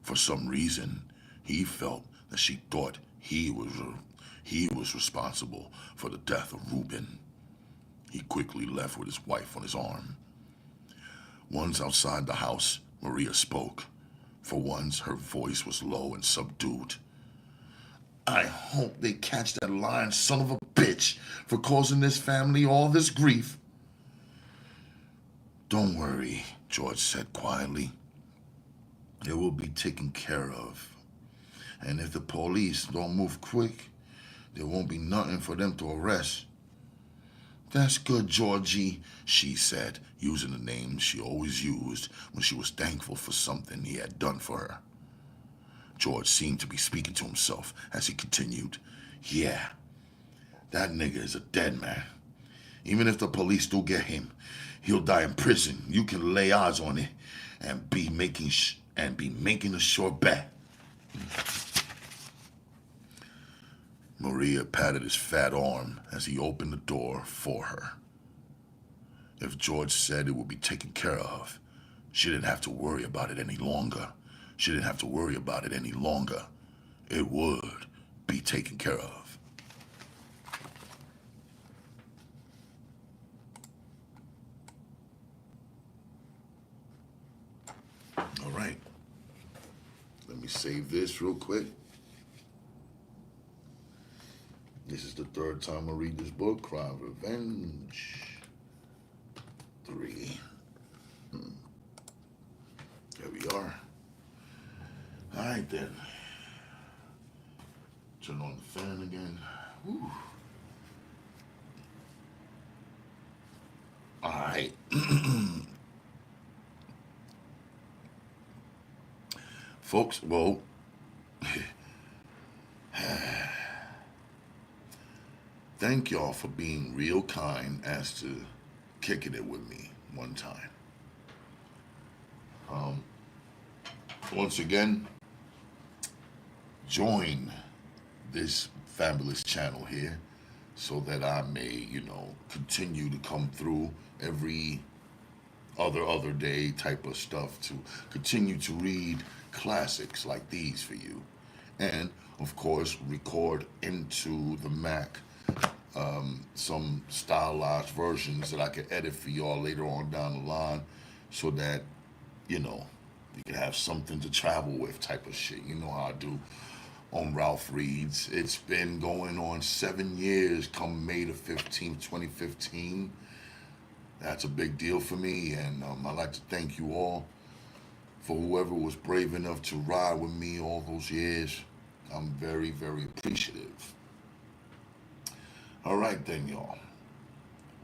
For some reason, he felt that she thought he was responsible for the death of Reuben. He quickly left with his wife on his arm. Once outside the house, Maria spoke. For once, her voice was low and subdued. I hope they catch that lying son of a bitch for causing this family all this grief. Don't worry, George said quietly. It will be taken care of. And if the police don't move quick, there won't be nothing for them to arrest. That's good, Georgie, she said, using the name she always used when she was thankful for something he had done for her. George seemed to be speaking to himself as he continued. Yeah, that nigga is a dead man. Even if the police do get him, he'll die in prison. You can lay odds on it and be making a sure bet. Maria patted his fat arm as he opened the door for her. If George said it would be taken care of, she didn't have to worry about it any longer. It would be taken care of. All right. Let me save this real quick. This is the third time I read this book, Crime Revenge 3. There we are. All right, then. Turn on the fan again. Whew. All right. Folks, well, thank y'all for being real kind as to kicking it with me one time. Once again, join this fabulous channel here so that I may, continue to come through every other day type of stuff to continue to read classics like these for you. And of course, record into the Mac some stylized versions that I can edit for y'all later on down the line so that, you know, you can have something to travel with type of shit. You know how I do on Ralph Reads. It's been going on 7 years come May the 15th, 2015. That's a big deal for me, and I'd like to thank you all for whoever was brave enough to ride with me all those years. I'm very, very appreciative. All right, then, y'all.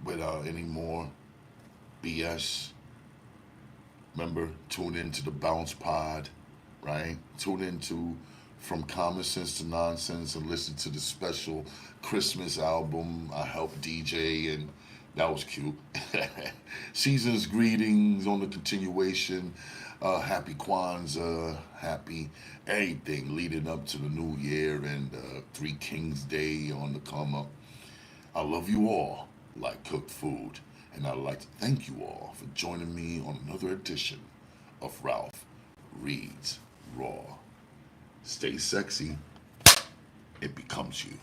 Without any more BS, remember, tune into the Bounce Pod, right? Tune into From Common Sense to Nonsense and listen to the special Christmas album I helped DJ, and that was cute. Season's greetings on the continuation. Happy Kwanzaa, happy everything leading up to the new year and Three Kings Day on the come up. I love you all like cooked food, and I'd like to thank you all for joining me on another edition of Ralph Reads Raw. Stay sexy, it becomes you.